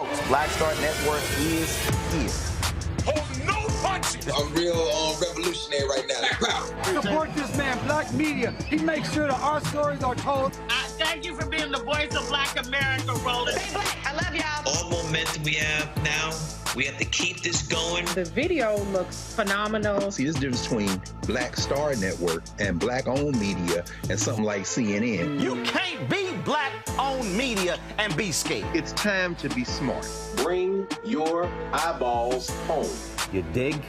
Folks, Black Star Network is here. Hold no punches. I'm real revolutionary right now. Support this man, Black Media. He makes sure that our stories are told. Thank you for being the voice of Black America, Roland. Stay black. I love y'all. All momentum we have now, we have to keep this going. The video looks phenomenal. See, there's a difference between Black Star Network and Black-owned media and something like CNN. You can't be Black-owned media and be scared. It's time to be smart. Bring your eyeballs home. You dig?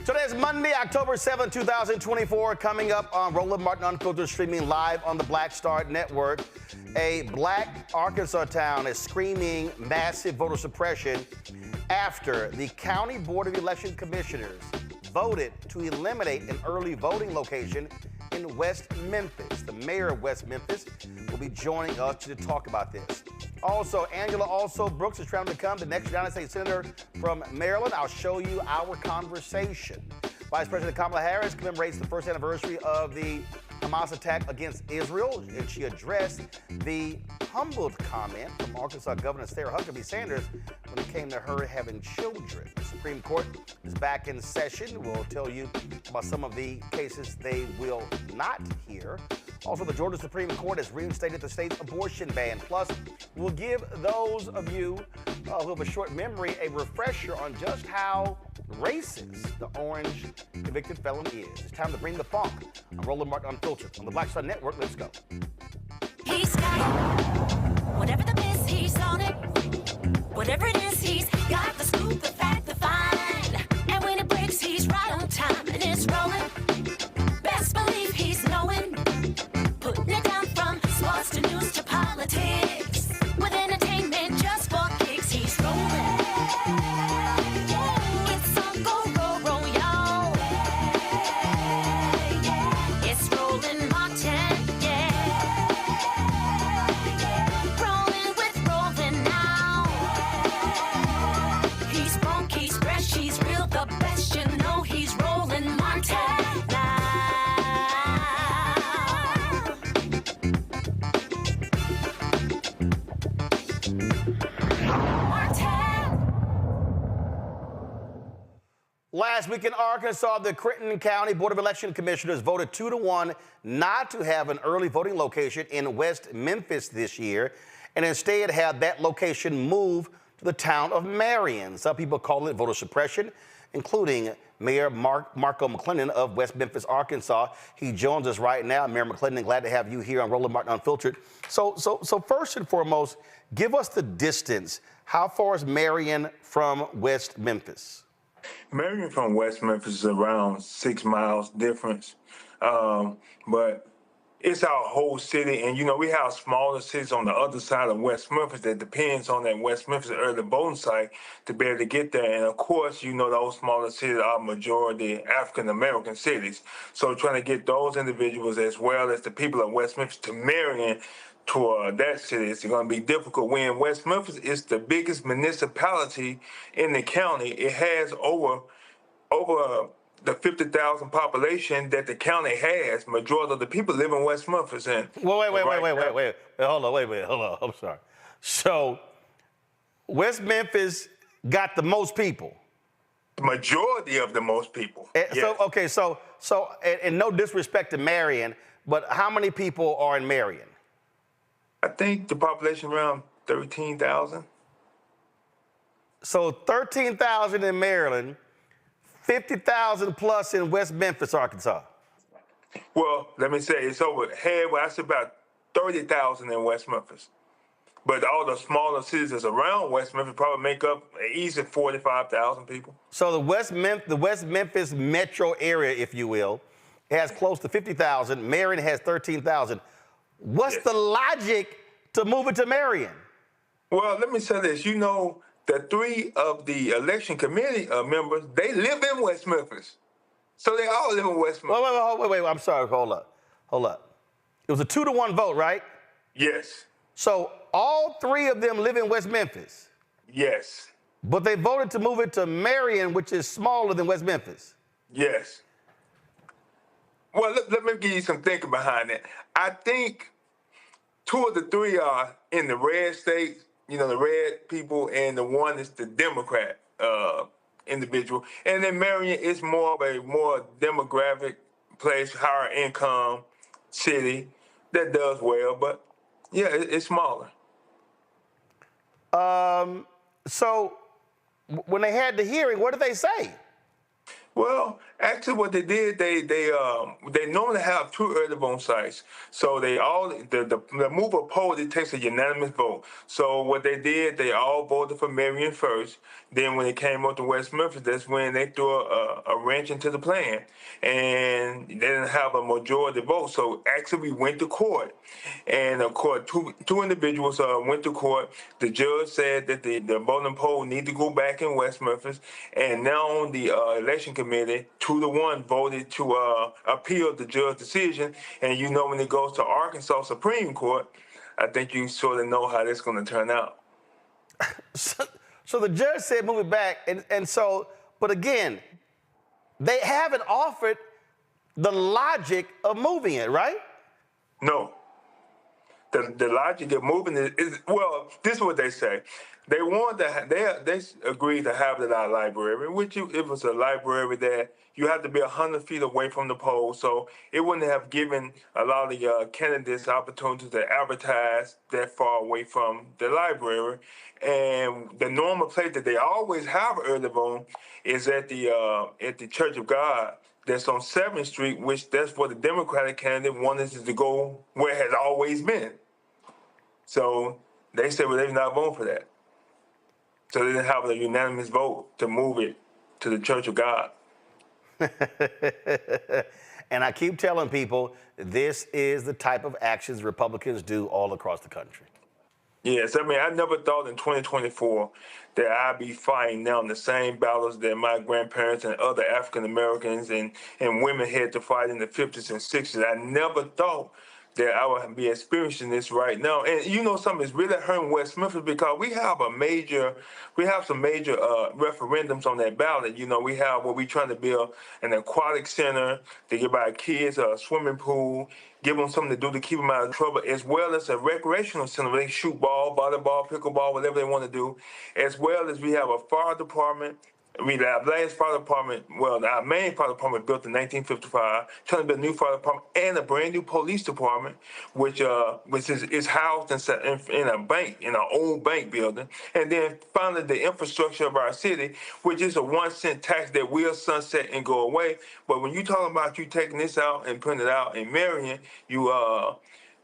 Today is Monday, October 7, 2024. Coming up on Roland Martin Unfiltered, streaming live on the Black Star Network. A black Arkansas town is screaming massive voter suppression after the County Board of Election Commissioners voted to eliminate an early voting location in West Memphis. The mayor of West Memphis will be joining us to talk about this. Also, Angela Alsobrooks is trying to become the next United States Senator from Maryland. I'll show you our conversation. Vice President Kamala Harris commemorates the first anniversary of the Hamas attack against Israel, and she addressed the humbled comment from Arkansas Governor Sarah Huckabee Sanders when it came to her having children. The Supreme Court is back in session. We'll tell you about some of the cases they will not hear. Also, the Georgia Supreme Court has reinstated the state's abortion ban. Plus, we'll give those of you who have a short memory a refresher on just how racist the orange convicted felon is. It's time to bring the funk on Roland Martin Unfiltered on the Black Star Network. Let's go. He's got it. Whatever the miss, he's on it. Whatever it is, he's got the scoop, the fact, the find. And when it breaks, he's right on time and it's rolling. Best believe he's knowing. Putting it down from sports to news to politics. With entertainment just for kicks, he's rolling. It's on go, roll, y'all. It's Roland Martin, rolling with Roland now. He's funk, he's fresh, he's real, the best, you know he's Roland Martin now. Last week in Arkansas, the Crittenden County Board of Election Commissioners voted 2-1 not to have an early voting location in West Memphis this year, and instead have that location moved to the town of Marion. Some people call it voter suppression, including Mayor Marco McClendon of West Memphis, Arkansas. He joins us right now. Mayor McClendon, glad to have you here on Roland Martin Unfiltered. So first and foremost, give us the distance. How far is Marion from West Memphis? Marion from West Memphis is around 6 miles difference, but it's our whole city, and we have smaller cities on the other side of West Memphis that depends on that West Memphis early voting site to be able to get there. And of course, those smaller cities are majority African American cities. So trying to get those individuals as well as the people of West Memphis to Marion to that city is going to be difficult. When West Memphis is the biggest municipality in the county, it has over the 50,000 population that the county has. Majority of the people live in West Memphis. And wait. Hold on. I'm sorry. So West Memphis got the most people. The majority of the most people. Yes. So, and no disrespect to Marion, but how many people are in Marion? I think the population around 13,000. So 13,000 in Maryland, 50,000 plus in West Memphis, Arkansas. Well, let me say it's over halfway. I said about 30,000 in West Memphis. But all the smaller cities that's around West Memphis probably make up an easy 45,000 people. So the West Memphis metro area, if you will, has close to 50,000. Marion has 13,000. What's the logic to move it to Marion? Well, let me say this. The three of the election committee members, they live in West Memphis. So they all live in West Memphis. Wait. I'm sorry. Hold up. It was a 2-1 vote, right? Yes. So all three of them live in West Memphis? Yes. But they voted to move it to Marion, which is smaller than West Memphis? Yes. Well, let me give you some thinking behind that. I think 2 of the 3 are in the red states, the red people, and the one is the Democrat individual. And then Marion is more of a more demographic place, higher income city that does well, but yeah, it's smaller. So when they had the hearing, what did they say? Well, actually, what they did, they normally have two early voting sites. So they all the move of poll, it takes a unanimous vote. So what they did, they all voted for Marion first. Then when it came up to West Memphis, that's when they threw a wrench into the plan, and they didn't have a majority vote. So actually, we went to court, and of course, two individuals went to court. The judge said that the voting poll need to go back in West Memphis, and now the election committee 2-1 voted to appeal the judge's decision. And you know, when it goes to Arkansas Supreme Court, I think you sort of know how that's going to turn out. So the judge said move it back, and so, but again, they haven't offered the logic of moving it, right? No. The logic of moving it is, well, this is what they say. They want to, they agreed to have it at our library, which it was a library that you have to be 100 feet away from the poll, so it wouldn't have given a lot of the candidates opportunity to advertise that far away from the library. And the normal place that they always have early voting is at the Church of God that's on 7th Street, which that's where the Democratic candidate wanted to go, where it has always been. So they said, well, they're not voting for that. So they didn't have a unanimous vote to move it to the Church of God. And I keep telling people, this is the type of actions Republicans do all across the country. Yes, I mean, I never thought in 2024 that I'd be fighting now the same battles that my grandparents and other African Americans and women had to fight in the 50s and 60s. I never thought that I would be experiencing this right now. And you know something, it's really hurting West Memphis because we have some major referendums on that ballot. You know, we have where we're trying to build an aquatic center to give our kids a swimming pool, give them something to do to keep them out of trouble, as well as a recreational center where they shoot ball, volleyball, pickleball, whatever they want to do, as well as we have a fire department. Our last fire department, well, our main fire department built in 1955, trying to build a new fire department and a brand new police department, which is housed in a bank, in an old bank building. And then finally, the infrastructure of our city, which is a 1-cent tax that will sunset and go away. But when you talk about you taking this out and putting it out in Marion, you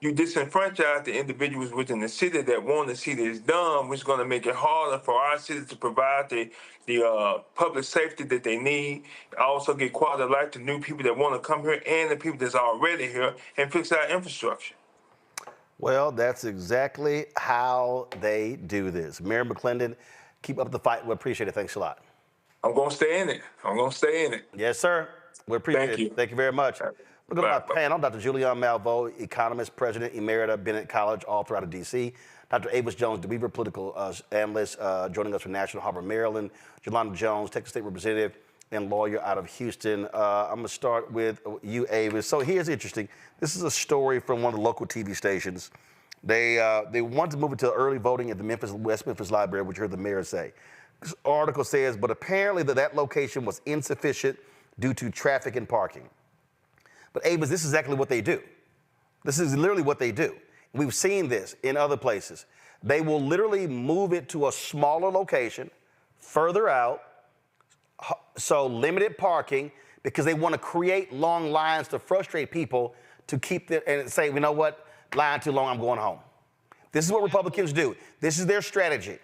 disenfranchise the individuals within the city that want to see this done, which is going to make it harder for our city to provide the public safety that they need. Also get quality of life to new people that want to come here and the people that's already here and fix our infrastructure. Well, that's exactly how they do this. Mayor McClendon, keep up the fight. We appreciate it. Thanks a lot. I'm going to stay in it. Yes, sir. We appreciate Thank it. you. Thank you very much. We're going to my panel, Dr. Julianne Malveaux, economist, president emerita, Bennett College, all throughout of D.C. Dr. Avis Jones, DeWeaver political analyst, joining us from National Harbor, Maryland. Jolanda Jones, Texas State representative and lawyer out of Houston. I'm going to start with you, Avis. So here's interesting. This is a story from one of the local TV stations. They want to move it to early voting at the West Memphis Library, which you heard the mayor say. This article says, but apparently that location was insufficient due to traffic and parking. But Avis, this is exactly what they do. This is literally what they do. We've seen this in other places. They will literally move it to a smaller location, further out, so limited parking, because they want to create long lines to frustrate people to keep it and say, you know what, line too long, I'm going home. This is what Republicans do. This is their strategy.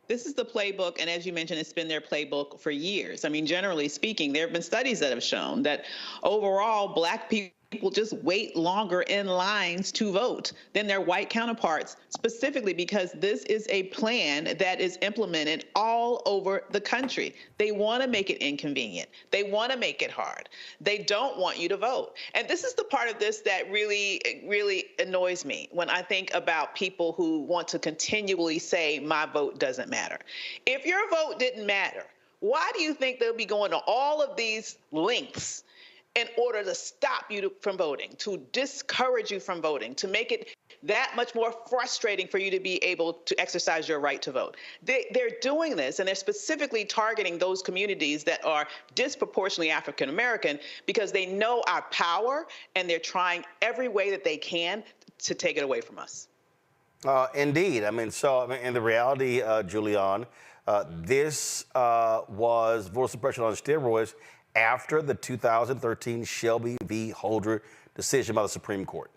This is the playbook, and as you mentioned, it's been their playbook for years. I mean, generally speaking, there have been studies that have shown that overall, Black people just wait longer in lines to vote than their white counterparts, specifically because this is a plan that is implemented all over the country. They want to make it inconvenient. They want to make it hard. They don't want you to vote. And this is the part of this that really annoys me when I think about people who want to continually say, my vote doesn't matter. If your vote didn't matter, why do you think they'll be going to all of these lengths in order to stop you from voting, to discourage you from voting, to make it that much more frustrating for you to be able to exercise your right to vote? They're doing this, and they're specifically targeting those communities that are disproportionately African American because they know our power, and they're trying every way that they can to take it away from us. Indeed. I mean, and the reality, Julianne, This was voter suppression on steroids after the 2013 Shelby v. Holder decision by the Supreme Court,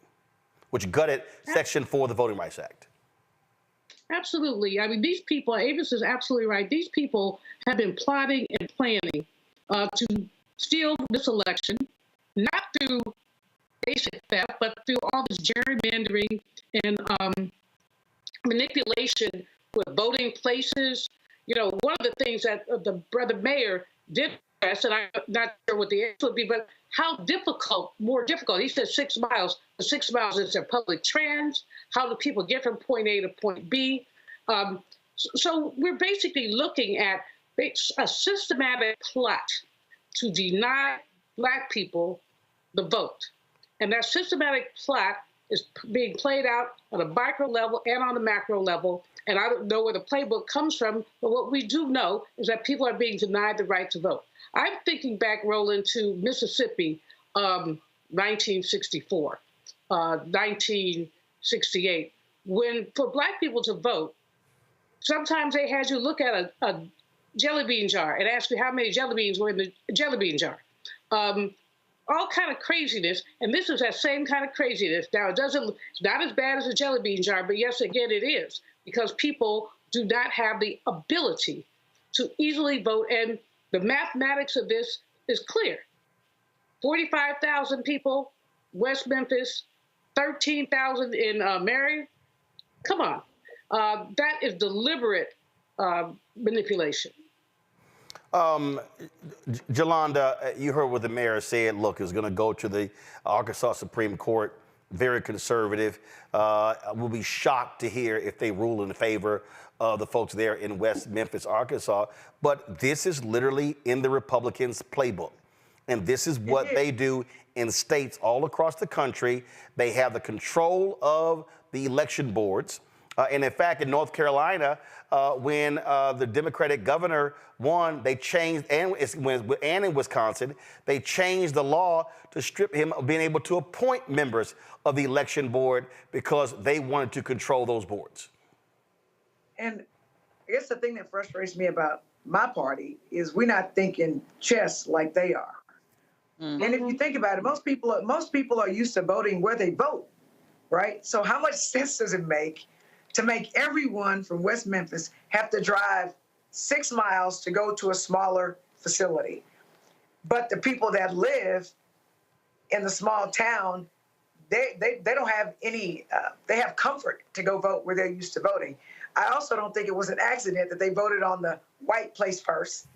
which gutted Section 4 of the Voting Rights Act. Absolutely. I mean, these people, Avis is absolutely right. These people have been plotting and planning to steal this election, not through basic theft, but through all this gerrymandering and manipulation with voting places. You know, one of the things that the brother mayor did address, and I'm not sure what the answer would be, but how difficult, more difficult. He said 6 miles. The 6 miles is their public trans. How do people get from point A to point B? So we're basically looking at a systematic plot to deny Black people the vote. And that systematic plot is being played out on a micro level and on a macro level. And I don't know where the playbook comes from, but what we do know is that people are being denied the right to vote. I'm thinking back, Roland, to Mississippi, 1964, 1968, when for Black people to vote, sometimes they had you look at a jelly bean jar and ask you how many jelly beans were in the jelly bean jar. All kind of craziness, and this is that same kind of craziness. Now, it's not as bad as a jelly bean jar, but yes, again, it is, because people do not have the ability to easily vote, and the mathematics of this is clear. 45,000 people, West Memphis, 13,000 in Marion. Come on. That is deliberate manipulation. Jolanda, you heard what the mayor said. Look, it's going to go to the Arkansas Supreme Court, very conservative. We'll be shocked to hear if they rule in favor of the folks there in West Memphis, Arkansas. But this is literally in the Republicans' playbook. And this is what they do in states all across the country. They have the control of the election boards. And in fact, in North Carolina, when the Democratic governor won, they changed, and in Wisconsin, they changed the law to strip him of being able to appoint members of the election board because they wanted to control those boards. And I guess the thing that frustrates me about my party is we're not thinking chess like they are. Mm-hmm. And if you think about it, most people are used to voting where they vote, right? So how much sense does it make to make everyone from West Memphis have to drive 6 miles to go to a smaller facility? But the people that live in the small town, they don't have any, they have comfort to go vote where they're used to voting. I also don't think it was an accident that they voted on the white place first,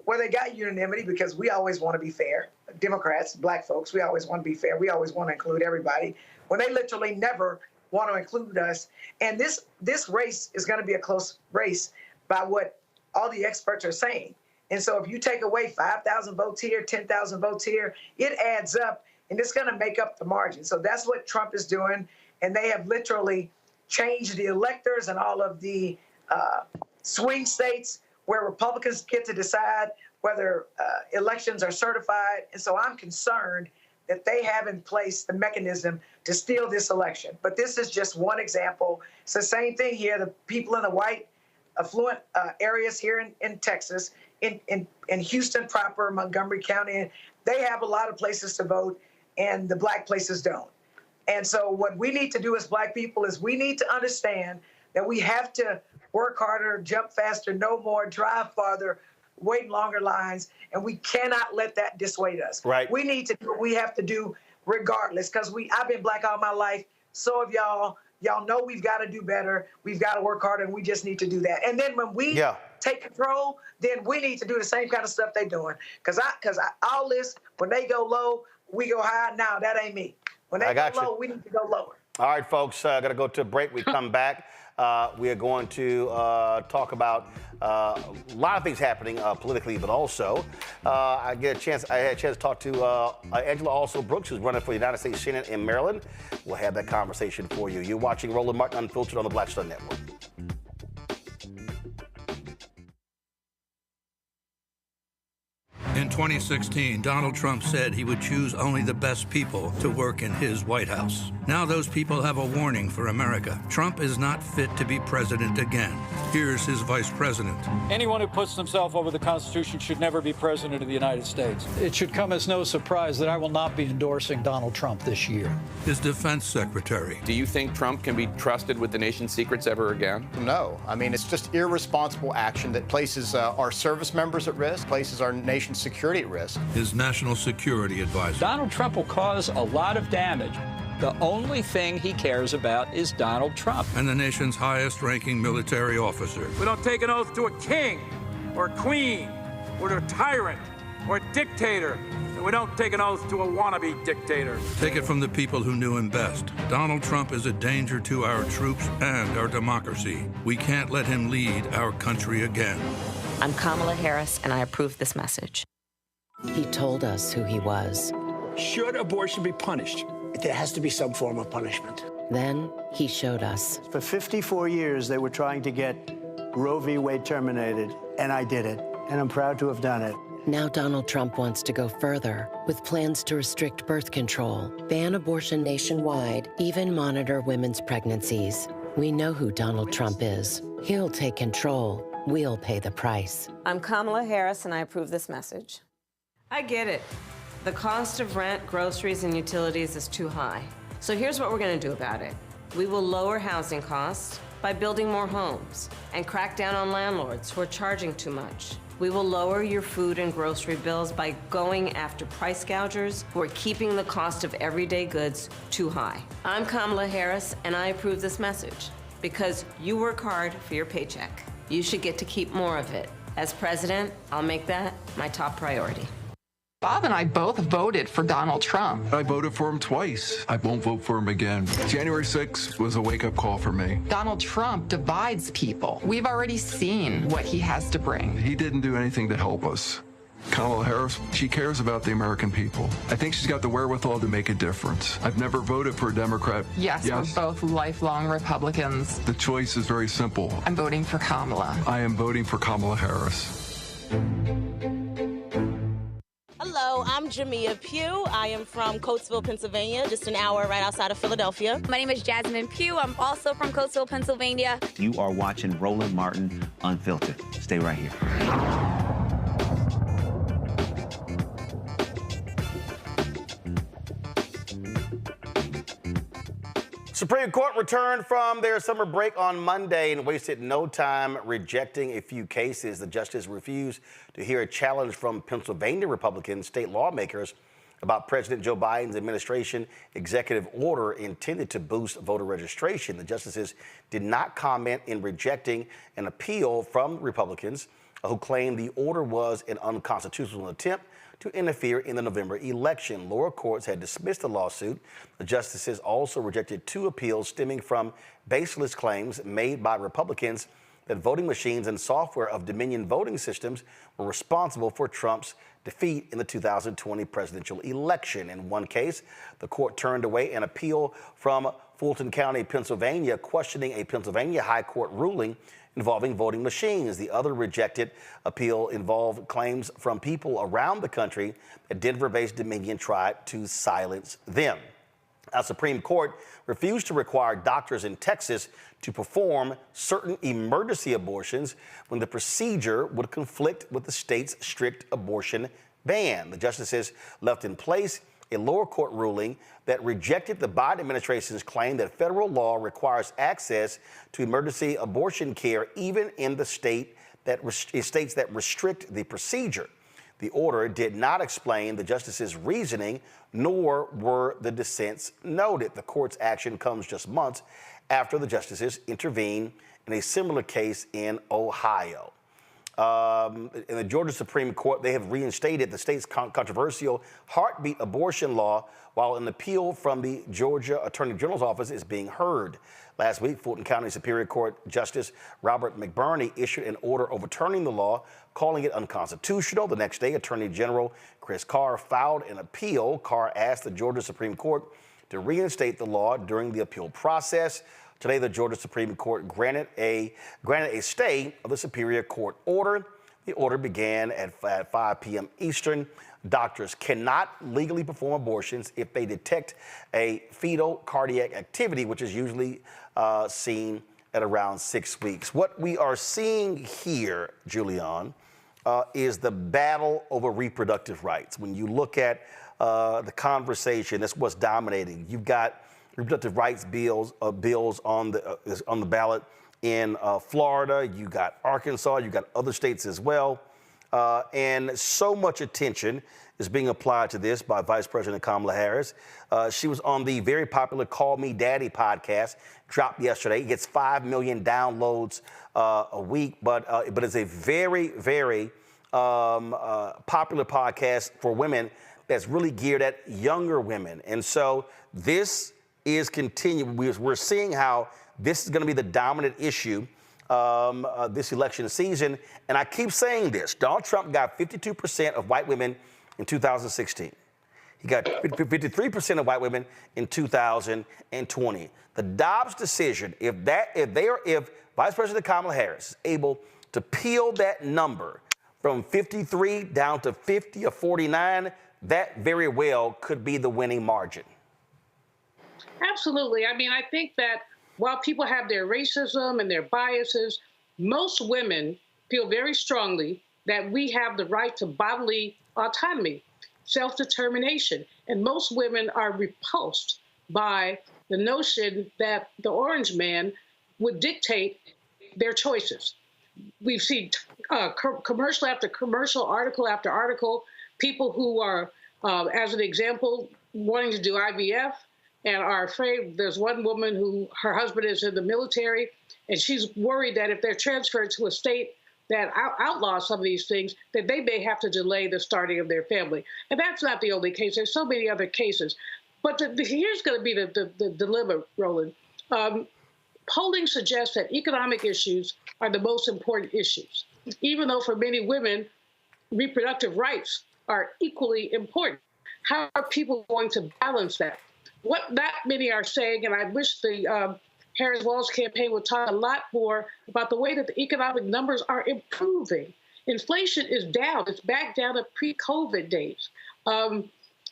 where they got unanimity, because we always want to be fair. Democrats, Black folks, we always want to be fair. We always want to include everybody, when they literally never want to include us. And this race is going to be a close race by what all the experts are saying. And so if you take away 5,000 votes here, 10,000 votes here, it adds up, and it's going to make up the margin. So that's what Trump is doing. And they have literally changed the electors and all of the swing states where Republicans get to decide whether elections are certified. And so I'm concerned that they have in place the mechanism to steal this election. But this is just one example. It's the same thing here. The people in the white affluent areas here in Texas, in Houston proper, Montgomery County, they have a lot of places to vote, and the Black places don't. And so what we need to do as Black people is we need to understand that we have to work harder, jump faster, know more, drive farther, wait in longer lines, and we cannot let that dissuade us. Right. We need to do what we have to do regardless, because I've been Black all my life. So have y'all. Y'all know we've got to do better. We've got to work harder, and we just need to do that. And then when we take control, then we need to do the same kind of stuff they're doing. Because all this, when they go low, we go high. Now, that ain't me. When they go low, we need to go lower. All right, folks, got to go to a break. We come back. We are going to talk about a lot of things happening politically, but also I had a chance to talk to Angela Alsobrooks, who's running for the United States Senate in Maryland. We'll have that conversation for you. You're watching Roland Martin Unfiltered on the Black Star Network. In In 2016, Donald Trump said he would choose only the best people to work in his White House. Now those people have a warning for America. Trump is not fit to be president again. Here's his vice president. Anyone who puts himself over the Constitution should never be president of the United States. It should come as no surprise that I will not be endorsing Donald Trump this year. His defense secretary. Do you think Trump can be trusted with the nation's secrets ever again? No. I mean, it's just irresponsible action that places our service members at risk, places our nation's security at risk. His national security advisor. Donald Trump will cause a lot of damage. The only thing he cares about is Donald Trump. And the nation's highest-ranking military officer. We don't take an oath to a king or a queen or to a tyrant or a dictator. And we don't take an oath to a wannabe dictator. Take it from the people who knew him best. Donald Trump is a danger to our troops and our democracy. We can't let him lead our country again. I'm Kamala Harris, and I approve this message. He told us who he was. Should abortion be punished? There has to be some form of punishment. Then he showed us. For 54 years, they were trying to get Roe v. Wade terminated, and I did it, and I'm proud to have done it. Now Donald Trump wants to go further with plans to restrict birth control, ban abortion nationwide, even monitor women's pregnancies. We know who Donald Trump is. He'll take control. We'll pay the price. I'm Kamala Harris, and I approve this message. I get it. The cost of rent, groceries, and utilities is too high. So here's what we're going to do about it. We will lower housing costs by building more homes and crack down on landlords who are charging too much. We will lower your food and grocery bills by going after price gougers who are keeping the cost of everyday goods too high. I'm Kamala Harris, and I approve this message because you work hard for your paycheck. You should get to keep more of it. As president, I'll make that my top priority. Bob and I both voted for Donald Trump. I voted for him twice. I won't vote for him again. January 6th was a wake-up call for me. Donald Trump divides people. We've already seen what he has to bring. He didn't do anything to help us. Kamala Harris, she cares about the American people. I think she's got the wherewithal to make a difference. I've never voted for a Democrat. Yes, we're both lifelong Republicans. The choice is very simple. I'm voting for Kamala. I am voting for Kamala Harris. Hello, I'm Jamia Pugh. I am from Coatesville, Pennsylvania, just an hour right outside of Philadelphia. My name is Jasmine Pugh. I'm also from Coatesville, Pennsylvania. You are watching Roland Martin Unfiltered. Stay right here. Supreme Court returned from their summer break on Monday and wasted no time rejecting a few cases. The justice refused to hear a challenge from Pennsylvania Republican state lawmakers about President Joe Biden's administration executive order intended to boost voter registration. The justices did not comment in rejecting an appeal from Republicans who claimed the order was an unconstitutional attempt to interfere in the November election. Lower courts had dismissed the lawsuit. The justices also rejected two appeals stemming from baseless claims made by Republicans that voting machines and software of Dominion voting systems were responsible for Trump's defeat in the 2020 presidential election. In one case, the court turned away an appeal from Fulton County, Pennsylvania, questioning a Pennsylvania High Court ruling involving voting machines. The other rejected appeal involved claims from people around the country that Denver-based Dominion tried to silence them. Our Supreme Court refused to require doctors in Texas to perform certain emergency abortions when the procedure would conflict with the state's strict abortion ban. The justices left in place a lower court ruling that rejected the Biden administration's claim that federal law requires access to emergency abortion care even in the states that restrict the procedure. The order did not explain the justices' reasoning, nor were the dissents noted. The court's action comes just months after the justices intervened in a similar case in Ohio. In the Georgia Supreme Court, they have reinstated the state's controversial heartbeat abortion law while an appeal from the Georgia Attorney General's office is being heard. Last week, Fulton County Superior Court Justice Robert McBurney issued an order overturning the law, calling it unconstitutional. The next day, Attorney General Chris Carr filed an appeal. Carr asked the Georgia Supreme Court to reinstate the law during the appeal process. Today, the Georgia Supreme Court granted a stay of the Superior Court order. The order began at 5 p.m. Eastern. Doctors cannot legally perform abortions if they detect a fetal cardiac activity, which is usually seen at around 6 weeks. What we are seeing here, Julian, is the battle over reproductive rights. When you look at the conversation, that's what's dominating. You've got reproductive rights bills on the ballot in Florida. You got Arkansas. You got other states as well. And so much attention is being applied to this by Vice President Kamala Harris. She was on the very popular Call Me Daddy podcast, dropped yesterday. It gets 5 million downloads a week, but it's a very, very popular podcast for women that's really geared at younger women. And so this is continuing. We're seeing how this is going to be the dominant issue this election season. And I keep saying this. Donald Trump got 52% of white women in 2016. He got 53% of white women in 2020. The Dobbs decision, if Vice President Kamala Harris is able to peel that number from 53 down to 50 or 49, that very well could be the winning margin. Absolutely. I mean, I think that while people have their racism and their biases, most women feel very strongly that we have the right to bodily autonomy, self-determination. And most women are repulsed by the notion that the orange man would dictate their choices. We've seen commercial after commercial, article after article, people who are, as an example, wanting to do IVF and are afraid. There's one woman who her husband is in the military, and she's worried that if they're transferred to a state that outlaws some of these things, that they may have to delay the starting of their family. And that's not the only case. There's so many other cases. But here's going to be the dilemma, Roland. Polling suggests that economic issues are the most important issues, even though for many women, reproductive rights are equally important. How are people going to balance that? What not many are saying, and I wish the Harris-Walz campaign would talk a lot more about the way that the economic numbers are improving. Inflation is down. It's back down to pre-COVID days.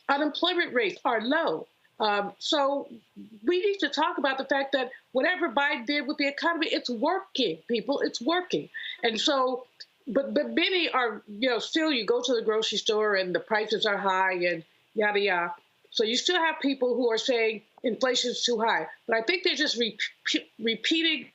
Unemployment rates are low. So we need to talk about the fact that whatever Biden did with the economy, it's working, people. It's working. And so, but many are, still you go to the grocery store and the prices are high and yada, yada. So you still have people who are saying inflation is too high. But I think they're just repeating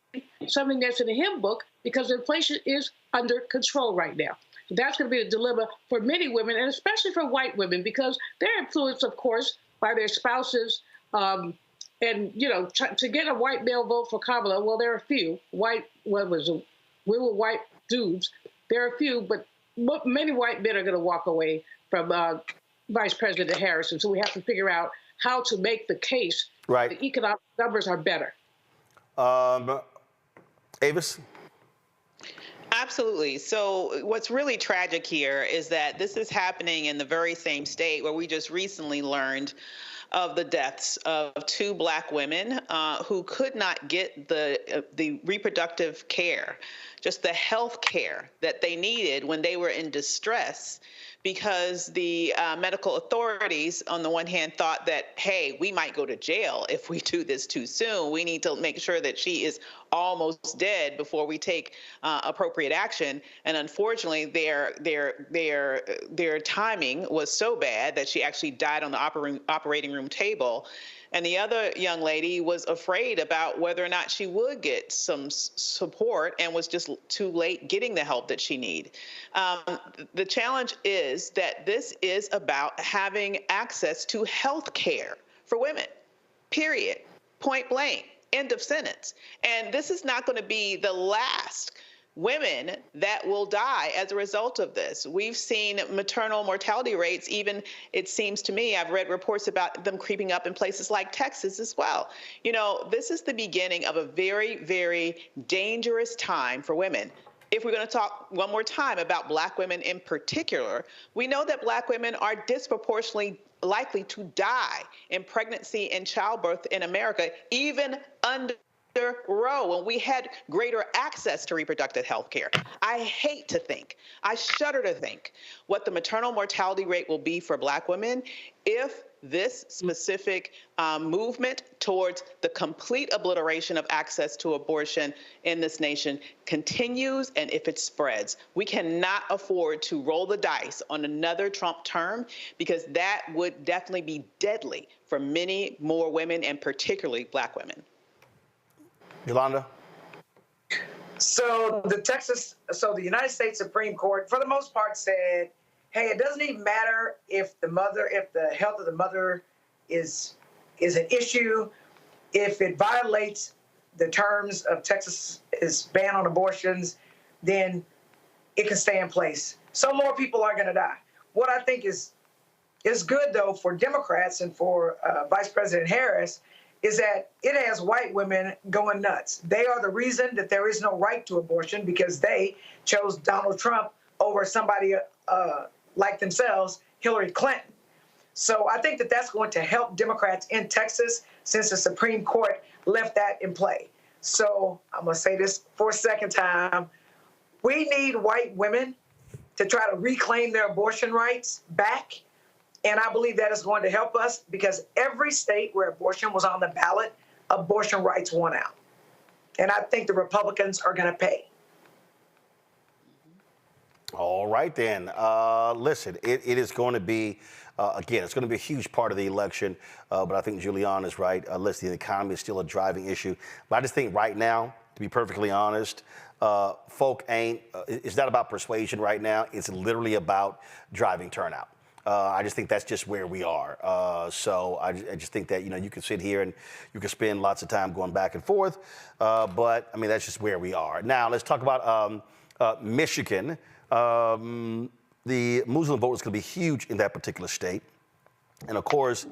something that's in the hymn book because inflation is under control right now. So that's going to be a dilemma for many women, and especially for white women, because they're influenced, of course, by their spouses. And, to get a white male vote for Kamala, well, there are a few. We were white dudes. There are a few, but many white men are going to walk away from Vice President Harris. And so we have to figure out how to make the case that the economic numbers are better. Avis? Absolutely. So what's really tragic here is that this is happening in the very same state where we just recently learned of the deaths of 2 Black women who could not get the reproductive care, just the health care that they needed when they were in distress, because the medical authorities, on the one hand, thought that, hey, we might go to jail if we do this too soon. We need to make sure that she is almost dead before we take appropriate action. And unfortunately, their timing was so bad that she actually died on the operating room table. And the other young lady was afraid about whether or not she would get some support and was just too late getting the help that she needed. The challenge is that this is about having access to health care for women, period, point blank, end of sentence. And this is not going to be the last women that will die as a result of this. We've seen maternal mortality rates, even, it seems to me, I've read reports about them creeping up in places like Texas as well. This is the beginning of a very, very dangerous time for women. If we're going to talk one more time about Black women in particular, we know that Black women are disproportionately likely to die in pregnancy and childbirth in America, even under Roe when we had greater access to reproductive health care. I hate to think, I shudder to think what the maternal mortality rate will be for Black women if this specific movement towards the complete obliteration of access to abortion in this nation continues and if it spreads. We cannot afford to roll the dice on another Trump term because that would definitely be deadly for many more women and particularly Black women. Yolanda? So the United States Supreme Court, for the most part, said, hey, it doesn't even matter if the health of the mother is an issue, if it violates the terms of Texas's ban on abortions, then it can stay in place. Some more people are going to die. What I think is good, though, for Democrats and for Vice President Harris is that it has white women going nuts. They are the reason that there is no right to abortion because they chose Donald Trump over somebody like themselves, Hillary Clinton. So I think that that's going to help Democrats in Texas since the Supreme Court left that in play. So I'm going to say this for a second time. We need white women to try to reclaim their abortion rights back. And I believe that is going to help us because every state where abortion was on the ballot, abortion rights won out. And I think the Republicans are going to pay. All right, then. Listen, it is going to be, again, it's going to be a huge part of the election. But I think Julianne is right. Listen, the economy is still a driving issue. But I just think right now, to be perfectly honest, folk ain't, it's not about persuasion right now. It's literally about driving turnout. I just think that's just where we are. So I just think that, you can sit here and you can spend lots of time going back and forth. But, I mean, that's just where we are. Now, let's talk about Michigan. The Muslim vote is going to be huge in that particular state. And, of course,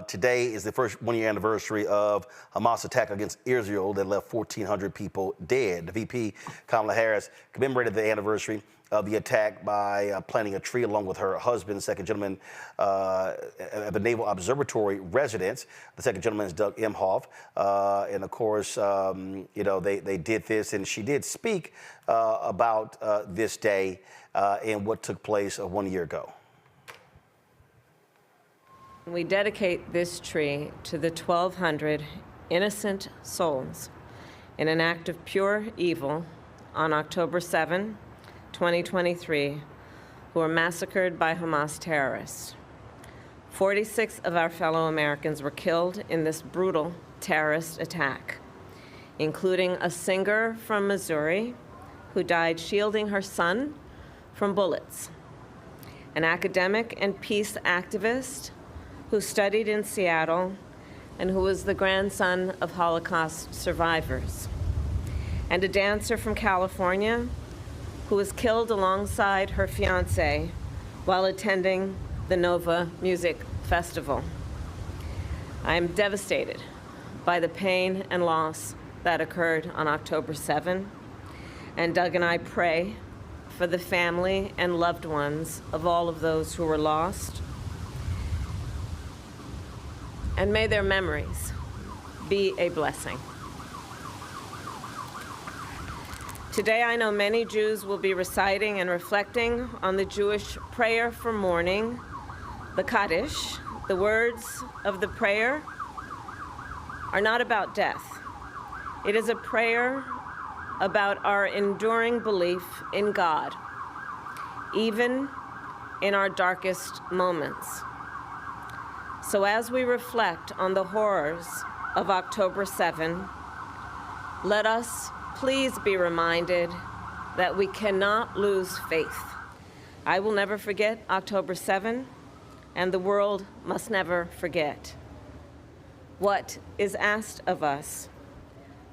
today is the first one-year anniversary of Hamas attack against Israel that left 1,400 people dead. The VP, Kamala Harris, commemorated the anniversary of the attack by planting a tree along with her husband, second gentleman, at the Naval Observatory residence. The second gentleman is Doug Emhoff. And, of course, they did this, and she did speak about this day and what took place 1 year ago. We dedicate this tree to the 1,200 innocent souls in an act of pure evil on October 7, 2023, who were massacred by Hamas terrorists. 46 of our fellow Americans were killed in this brutal terrorist attack, including a singer from Missouri who died shielding her son from bullets, an academic and peace activist who studied in Seattle and who was the grandson of Holocaust survivors, and a dancer from California who was killed alongside her fiancé while attending the Nova Music Festival. I am devastated by the pain and loss that occurred on October 7, and Doug and I pray for the family and loved ones of all of those who were lost. And may their memories be a blessing. Today, I know many Jews will be reciting and reflecting on the Jewish prayer for mourning, the Kaddish. The words of the prayer are not about death. It is a prayer about our enduring belief in God, even in our darkest moments. So as we reflect on the horrors of October 7, let us please be reminded that we cannot lose faith. I will never forget October 7, and the world must never forget. What is asked of us?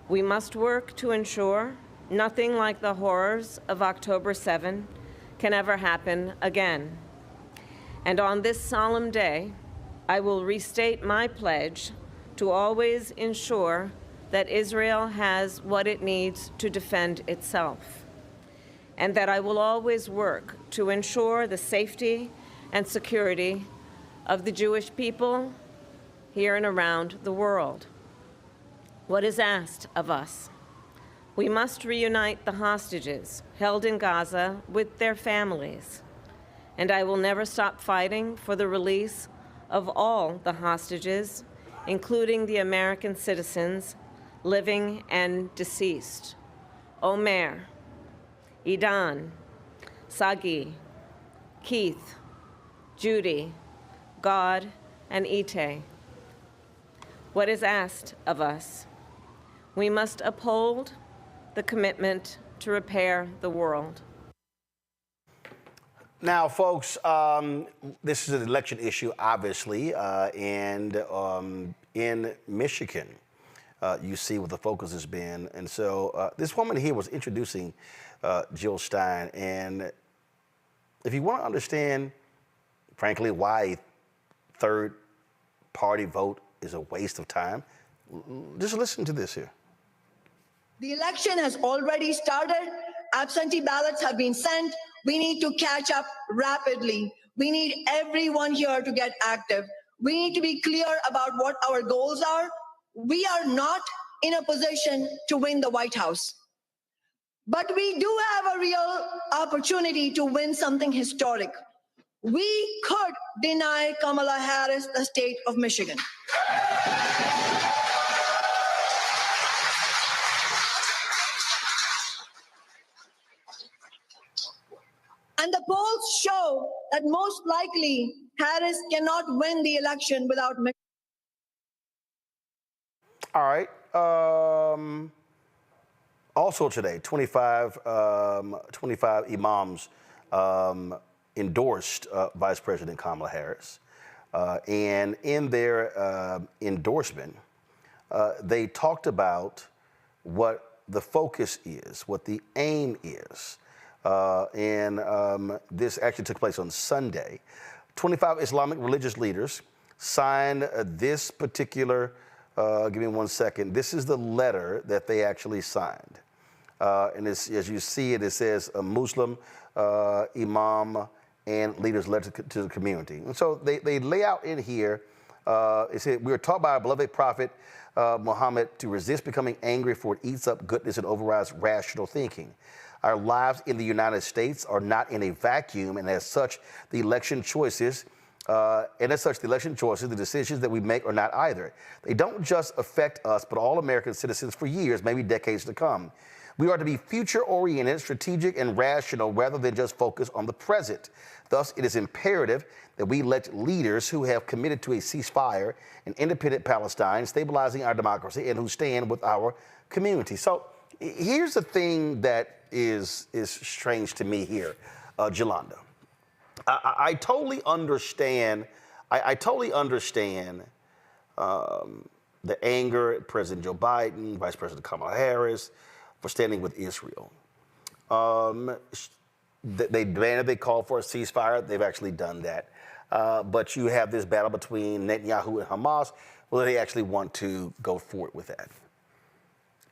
We must work to ensure nothing like the horrors of October 7 can ever happen again. And on this solemn day, I will restate my pledge to always ensure that Israel has what it needs to defend itself, and that I will always work to ensure the safety and security of the Jewish people here and around the world. What is asked of us? We must reunite the hostages held in Gaza with their families. And I will never stop fighting for the release of all the hostages, including the American citizens, living and deceased. Omer, Idan, Sagi, Keith, Judy, God, and Ite. What is asked of us? We must uphold the commitment to repair the world. Now, folks, this is an election issue, obviously, and in Michigan, you see what the focus has been. And so this woman here was introducing Jill Stein. And if you want to understand, frankly, why third-party vote is a waste of time, just listen to this here. The election has already started. Absentee ballots have been sent. We need to catch up rapidly. We need everyone here to get active. We need to be clear about what our goals are. We are not in a position to win the White House, but we do have a real opportunity to win something historic. We could deny Kamala Harris the state of Michigan. And the polls show that most likely Harris cannot win the election without Michigan. All right. Also today, 25 imams endorsed Vice President Kamala Harris. And in their endorsement, they talked about what the focus is, what the aim is. And this actually took place on Sunday. 25 Islamic religious leaders signed this particular, give me 1 second. This is the letter that they actually signed. And as you see it, it says a Muslim imam and leaders letter to the community. And so they lay out in here, it said, we are taught by our beloved prophet Muhammad to resist becoming angry, for it eats up goodness and overrides rational thinking. Our lives in the United States are not in a vacuum, and as such, the election choices, the decisions that we make are not either. They don't just affect us, but all American citizens for years, maybe decades to come. We are to be future-oriented, strategic, and rational rather than just focus on the present. Thus, it is imperative that we elect leaders who have committed to a ceasefire, an independent Palestine, stabilizing our democracy, and who stand with our community. So here's the thing that is strange to me here, Jolanda. I totally understand. I totally understand the anger at President Joe Biden, Vice President Kamala Harris, for standing with Israel. They demanded, they called for a ceasefire. They've actually done that. But you have this battle between Netanyahu and Hamas. Well, they actually want to go forward with that.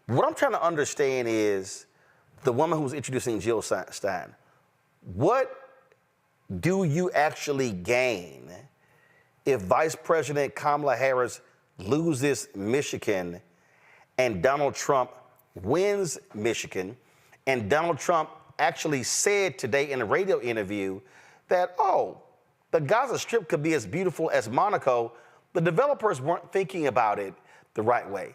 What I'm trying to understand is the woman who was introducing Jill Stein. What do you actually gain if Vice President Kamala Harris loses Michigan and Donald Trump wins Michigan? And Donald Trump actually said today in a radio interview that, the Gaza Strip could be as beautiful as Monaco. The developers weren't thinking about it the right way.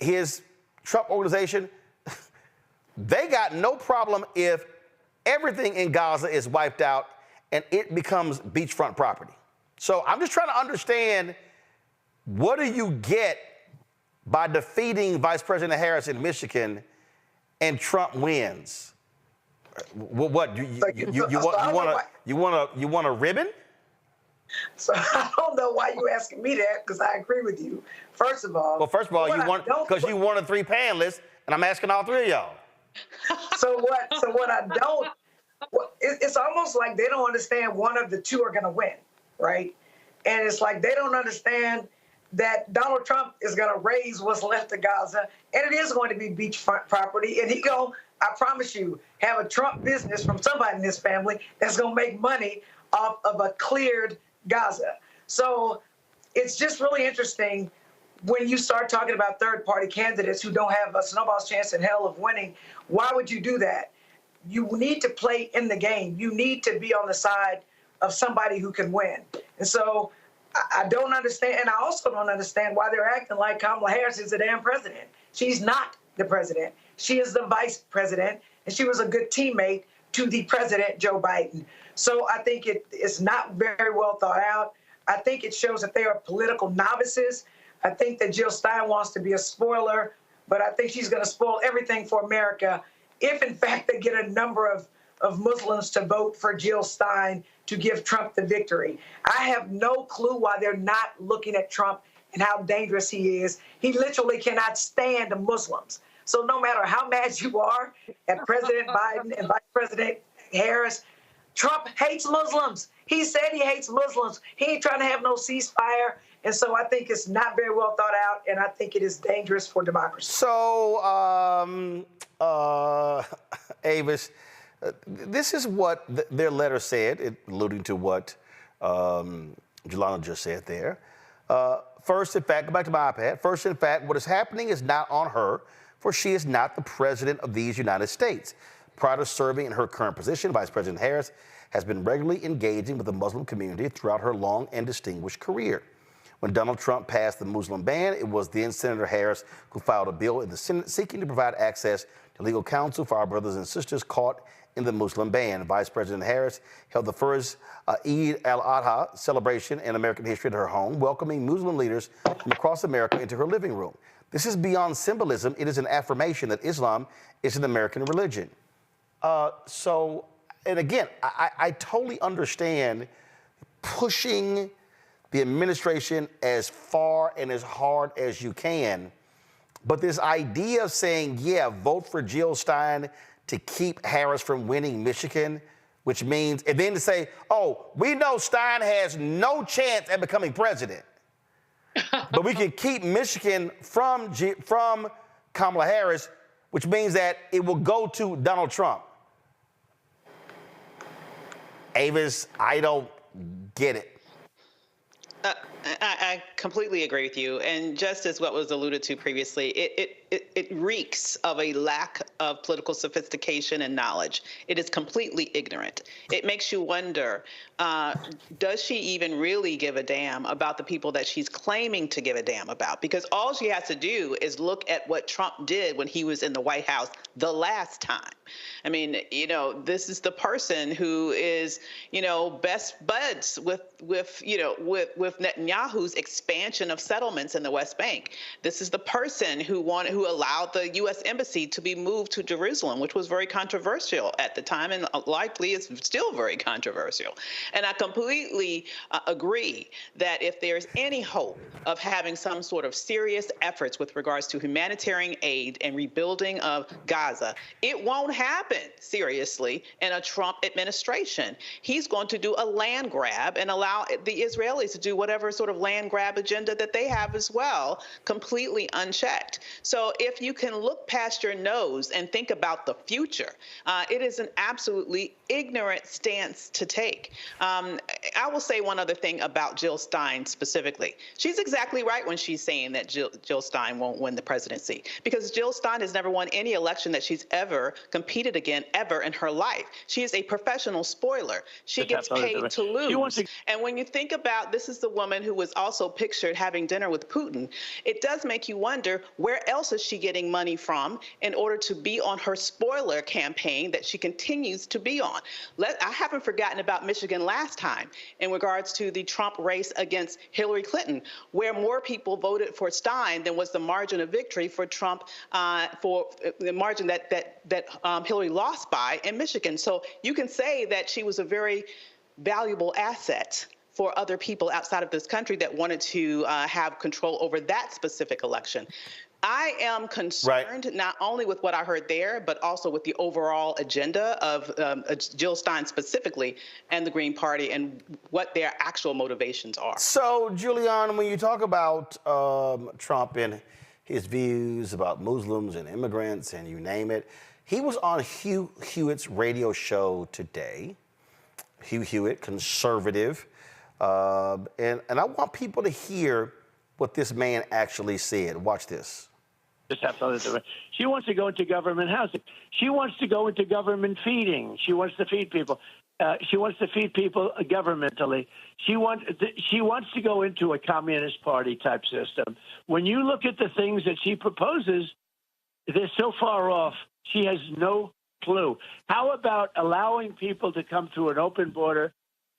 His Trump organization, they got no problem if everything in Gaza is wiped out and it becomes beachfront property. So I'm just trying to understand, what do you get by defeating Vice President Harris in Michigan and Trump wins? What you want a ribbon? So I don't know why you asking me that, because I agree with you. First of all, you want, because you wanted 3 panelists, and I'm asking all 3 of y'all. So what I don't, it's almost like they don't understand one of the two are going to win, right? And it's like they don't understand that Donald Trump is going to raise what's left of Gaza, and it is going to be beachfront property, and he going, I promise you, have a Trump business from somebody in his family that's going to make money off of a cleared Gaza. So it's just really interesting when you start talking about third-party candidates who don't have a snowball's chance in hell of winning. Why would you do that? You need to play in the game. You need to be on the side of somebody who can win. And so I don't understand, and I also don't understand why they're acting like Kamala Harris is the damn president. She's not the president. She is the vice president, and she was a good teammate to the president, Joe Biden. So I think it's not very well thought out. I think it shows that they are political novices. I think that Jill Stein wants to be a spoiler, but I think she's going to spoil everything for America if, in fact, they get a number of Muslims to vote for Jill Stein to give Trump the victory. I have no clue why they're not looking at Trump and how dangerous he is. He literally cannot stand Muslims. So no matter how mad you are at President Biden and Vice President Harris, Trump hates Muslims. He said he hates Muslims. He ain't trying to have no ceasefire. And so I think it's not very well thought out, and I think it is dangerous for democracy. So, Avis, this is what their letter said, alluding to what Jelana just said there. First, in fact, go back to my iPad. First, in fact, what is happening is not on her, for she is not the president of these United States. Prior to serving in her current position, Vice President Harris has been regularly engaging with the Muslim community throughout her long and distinguished career. When Donald Trump passed the Muslim ban, it was then Senator Harris who filed a bill in the Senate seeking to provide access to legal counsel for our brothers and sisters caught in the Muslim ban. Vice President Harris held the first Eid al-Adha celebration in American history at her home, welcoming Muslim leaders from across America into her living room. This is beyond symbolism. It is an affirmation that Islam is an American religion. And again, I totally understand pushing the administration as far and as hard as you can. But this idea of saying, yeah, vote for Jill Stein to keep Harris from winning Michigan, which means, and then to say, oh, we know Stein has no chance at becoming president, but we can keep Michigan from Kamala Harris, which means that it will go to Donald Trump. Avis, I don't get it. I completely agree with you. And just as what was alluded to previously, it reeks of a lack of political sophistication and knowledge. It is completely ignorant. It makes you wonder, does she even really give a damn about the people that she's claiming to give a damn about? Because all she has to do is look at what Trump did when he was in the White House the last time. I mean, this is the person who is, best buds with Netanyahu's expansion of settlements in the West Bank. This is the person who allowed the U.S. embassy to be moved to Jerusalem, which was very controversial at the time and likely is still very controversial. And I completely agree that if there's any hope of having some sort of serious efforts with regards to humanitarian aid and rebuilding of Gaza, it won't happen seriously in a Trump administration. He's going to do a land grab and allow the Israelis to do whatever sort of land grab agenda that they have as well, completely unchecked. So if you can look past your nose and think about the future, it is an absolutely ignorant stance to take. I will say one other thing about Jill Stein specifically. She's exactly right when she's saying that Jill Stein won't win the presidency, because Jill Stein has never won any election that she's ever competed again, ever in her life. She is a professional spoiler. She gets paid to lose. And when you think about, this is the woman who was also pictured having dinner with Putin, it does make you wonder, where else is she getting money from in order to be on her spoiler campaign that she continues to be on? I haven't forgotten about Michigan last time in regards to the Trump race against Hillary Clinton, where more people voted for Stein than was the margin of victory for Trump, for the margin that Hillary lost by in Michigan. So you can say that she was a very valuable asset for other people outside of this country that wanted to have control over that specific election. I am concerned not only with what I heard there, but also with the overall agenda of Jill Stein specifically and the Green Party and what their actual motivations are. So, Julian, when you talk about Trump and his views about Muslims and immigrants and you name it, he was on Hugh Hewitt's radio show today. Hugh Hewitt, conservative, And I want people to hear what this man actually said. Watch this. She wants to go into government housing. She wants to go into government feeding. She wants to feed people. She wants to feed people governmentally. She wants to go into a communist party type system. When you look at the things that she proposes, they're so far off. She has no clue. How about allowing people to come through an open border,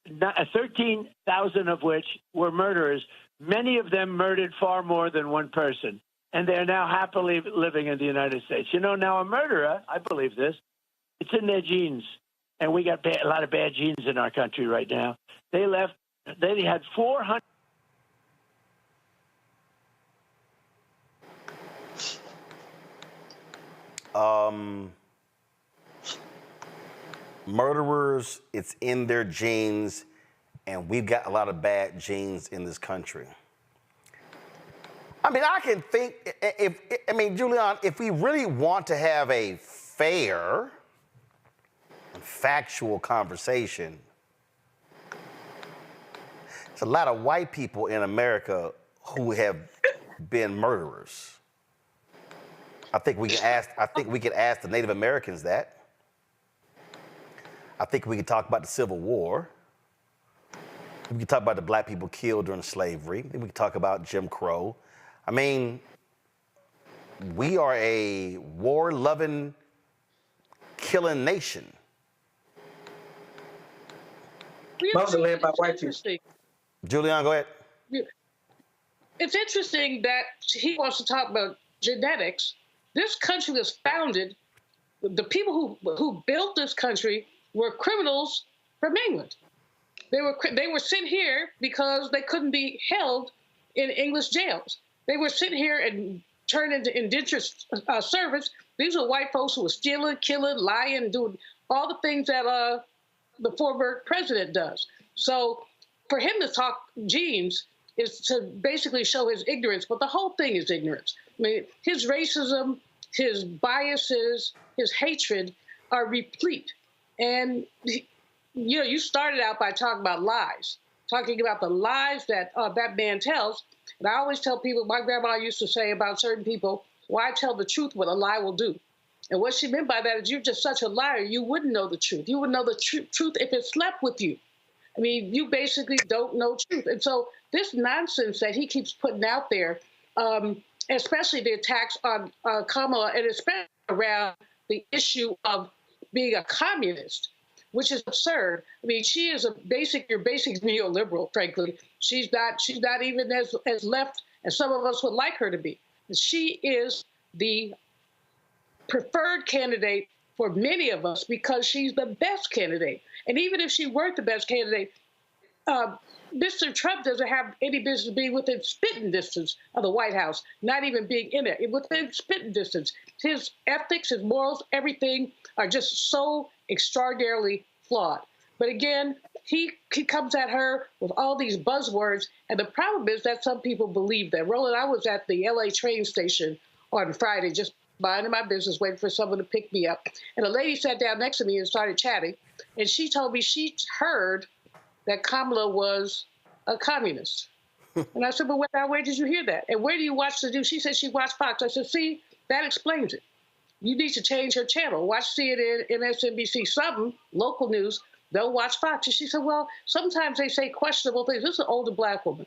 13,000 of which were murderers? Many of them murdered far more than one person, and they're now happily living in the United States. You know, now a murderer, I believe this, it's in their genes, and we got a lot of bad genes in our country right now. They had 400. Murderers, it's in their genes, and we've got a lot of bad genes in this country. I mean, I can think, Julian, if we really want to have a fair and factual conversation, there's a lot of white people in America who have been murderers. I think we can ask the Native Americans that. I think we can talk about the Civil War. We can talk about the black people killed during slavery. We can talk about Jim Crow. I mean, we are a war-loving, killing nation. Mostly led by white people. Julian, go ahead. It's interesting that he wants to talk about genetics. This country was founded, the people who built this country were criminals from England. They were sent here because they couldn't be held in English jails. They were sent here and turned into indentured servants. These are white folks who were stealing, killing, lying, doing all the things that the former president does. So for him to talk genes is to basically show his ignorance, but the whole thing is ignorance. I mean, his racism, his biases, his hatred are replete. And, you started out by talking about lies, talking about the lies that that man tells. And I always tell people, my grandma used to say about certain people, why tell the truth what a lie will do? And what she meant by that is you're just such a liar, you wouldn't know the truth. You would know the truth if it slept with you. I mean, you basically don't know truth. And so this nonsense that he keeps putting out there, especially the attacks on Kamala, and especially around the issue of being a communist, which is absurd. I mean, she is your basic neoliberal, frankly. She's not even as left as some of us would like her to be. She is the preferred candidate for many of us because she's the best candidate. And even if she weren't the best candidate, Mr. Trump doesn't have any business being within spitting distance of the White House, not even being in it, within spitting distance. His ethics, his morals, everything are just so extraordinarily flawed. But again, he comes at her with all these buzzwords, and the problem is that some people believe that. Roland, I was at the LA train station on Friday, just minding my business, waiting for someone to pick me up. And a lady sat down next to me and started chatting, and she told me she heard that Kamala was a communist. And I said, but where did you hear that? And where do you watch the news? She said she watched Fox. I said, see, that explains it. You need to change her channel. Watch CNN, MSNBC, something, local news. They'll watch Fox. And she said, well, sometimes they say questionable things. This is an older black woman.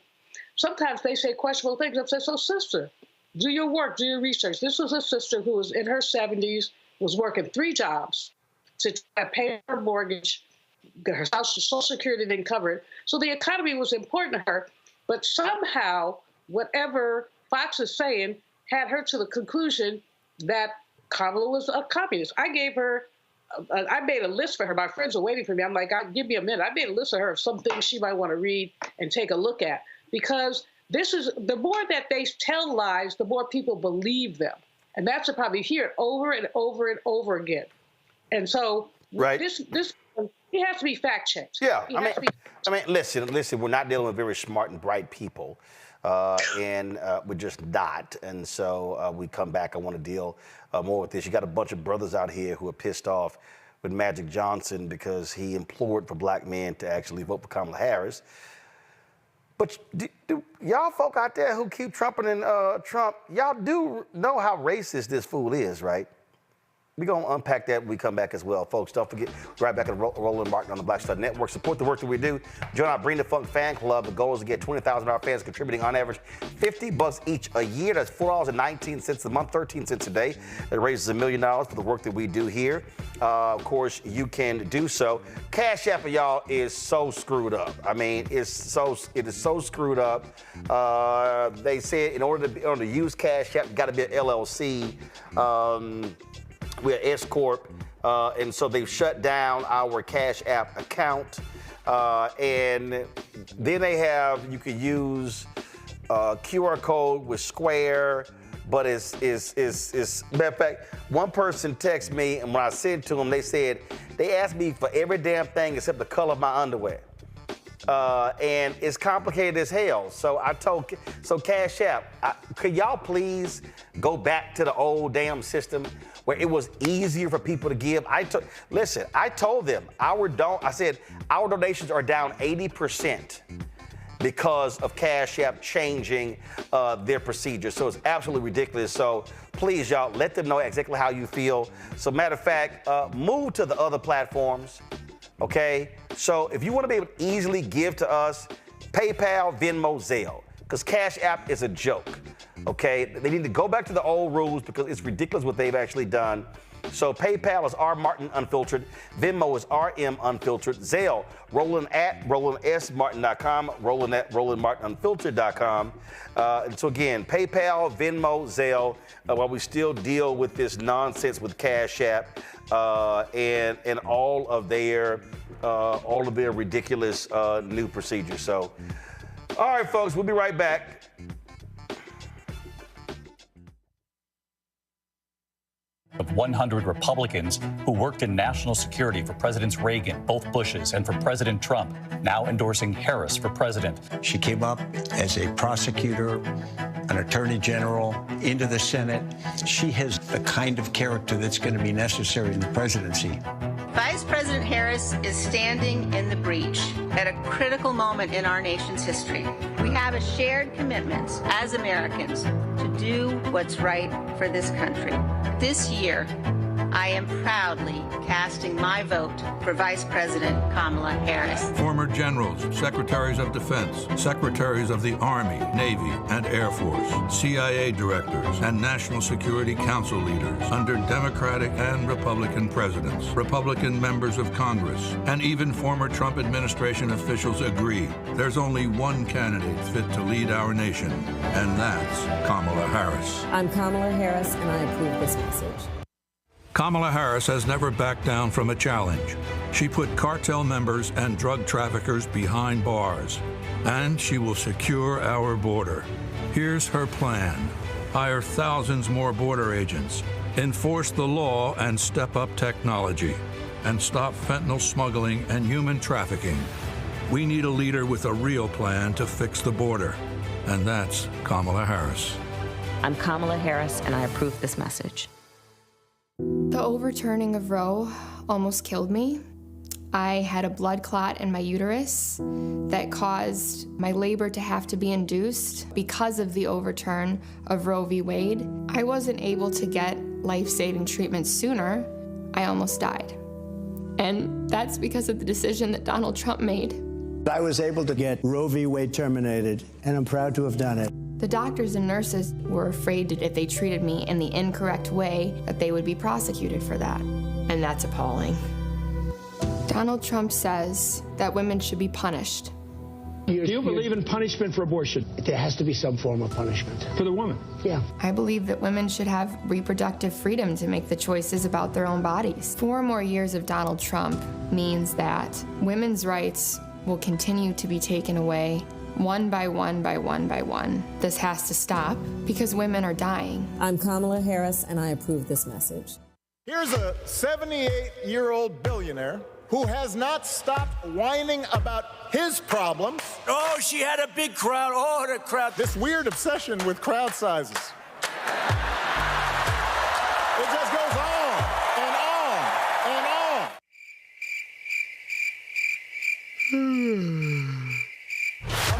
Sometimes they say questionable things. I said, so sister, do your work, do your research. This was a sister who was in her 70s, was working 3 jobs to pay her mortgage. Her Social Security didn't cover it. So the economy was important to her. But somehow, whatever Fox is saying had her to the conclusion that Kamala was a communist. I gave her, I made a list for her. My friends are waiting for me. I'm like, give me a minute. I made a list of her of some things she might want to read and take a look at. Because this is, the more that they tell lies, the more people believe them. And that's the problem. You hear it over and over and over again. And so this he has to be fact-checked. Yeah, I mean, listen, we're not dealing with very smart and bright people. And we're just not. And so we come back, I want to deal more with this. You got a bunch of brothers out here who are pissed off with Magic Johnson because he implored for black men to actually vote for Kamala Harris. But do y'all folk out there who keep trumping and Trump, y'all do know how racist this fool is, right? We're going to unpack that when we come back as well, folks. Don't forget, right back at Roland Martin on the Black Star Network. Support the work that we do. Join our Bring the Funk fan club. The goal is to get 20,000 of our fans contributing on average $50 each a year. That's $4.19 a month, 13 cents a day. That raises $1 million for the work that we do here. Of course, you can do so. Cash App, y'all, is so screwed up. I mean, it is so screwed up. They said in order to use Cash App, you got to be an LLC. We're an S Corp, and so they've shut down our Cash App account. And then they have, you could use QR code with Square, but it's matter of fact, one person texted me, and when I sent to them, they asked me for every damn thing except the color of my underwear. And it's complicated as hell. So Cash App, could y'all please go back to the old damn system where it was easier for people to give? I told them, I said, our donations are down 80% because of Cash App changing their procedures. So it's absolutely ridiculous. So please, y'all, let them know exactly how you feel. So matter of fact, move to the other platforms. Okay, so if you want to be able to easily give to us, PayPal, Venmo, Zelle, because Cash App is a joke. Okay, they need to go back to the old rules because it's ridiculous what they've actually done. So PayPal is R Martin Unfiltered, Venmo is RM Unfiltered, Zelle, Roland at RolandSMartin.com, Roland at RolandMartinUnfiltered.com. And so again, PayPal, Venmo, Zelle, while we still deal with this nonsense with Cash App and all of their ridiculous new procedures. So, all right, folks, we'll be right back. Of 100 Republicans who worked in national security for Presidents Reagan, both Bushes, and for President Trump, now endorsing Harris for president. She came up as a prosecutor, an attorney general, into the Senate. She has the kind of character that's going to be necessary in the presidency. Vice President Harris is standing in the breach at a critical moment in our nation's history. We have a shared commitment as Americans to do what's right for this country. This year, I am proudly casting my vote for Vice President Kamala Harris. Former generals, secretaries of defense, secretaries of the Army, Navy, and Air Force, CIA directors, and National Security Council leaders under Democratic and Republican presidents, Republican members of Congress, and even former Trump administration officials agree there's only one candidate fit to lead our nation, and that's Kamala Harris. I'm Kamala Harris, and I approve this message. Kamala Harris has never backed down from a challenge. She put cartel members and drug traffickers behind bars, and she will secure our border. Here's her plan: hire thousands more border agents, enforce the law and step up technology, and stop fentanyl smuggling and human trafficking. We need a leader with a real plan to fix the border, and that's Kamala Harris. I'm Kamala Harris, and I approve this message. The overturning of Roe almost killed me. I had a blood clot in my uterus that caused my labor to have to be induced because of the overturn of Roe v. Wade. I wasn't able to get life-saving treatment sooner. I almost died. And that's because of the decision that Donald Trump made. I was able to get Roe v. Wade terminated, and I'm proud to have done it. The doctors and nurses were afraid that if they treated me in the incorrect way, that they would be prosecuted for that. And that's appalling. Donald Trump says that women should be punished. Do you believe in punishment for abortion? There has to be some form of punishment. For the woman? Yeah. I believe that women should have reproductive freedom to make the choices about their own bodies. 4 more years of Donald Trump means that women's rights will continue to be taken away one by one by one by one. This has to stop because women are dying. I'm Kamala Harris, and I approve this message. Here's a 78-year-old billionaire who has not stopped whining about his problems. Oh, she had a big crowd. Oh, the crowd. This weird obsession with crowd sizes. It just goes on and on and on.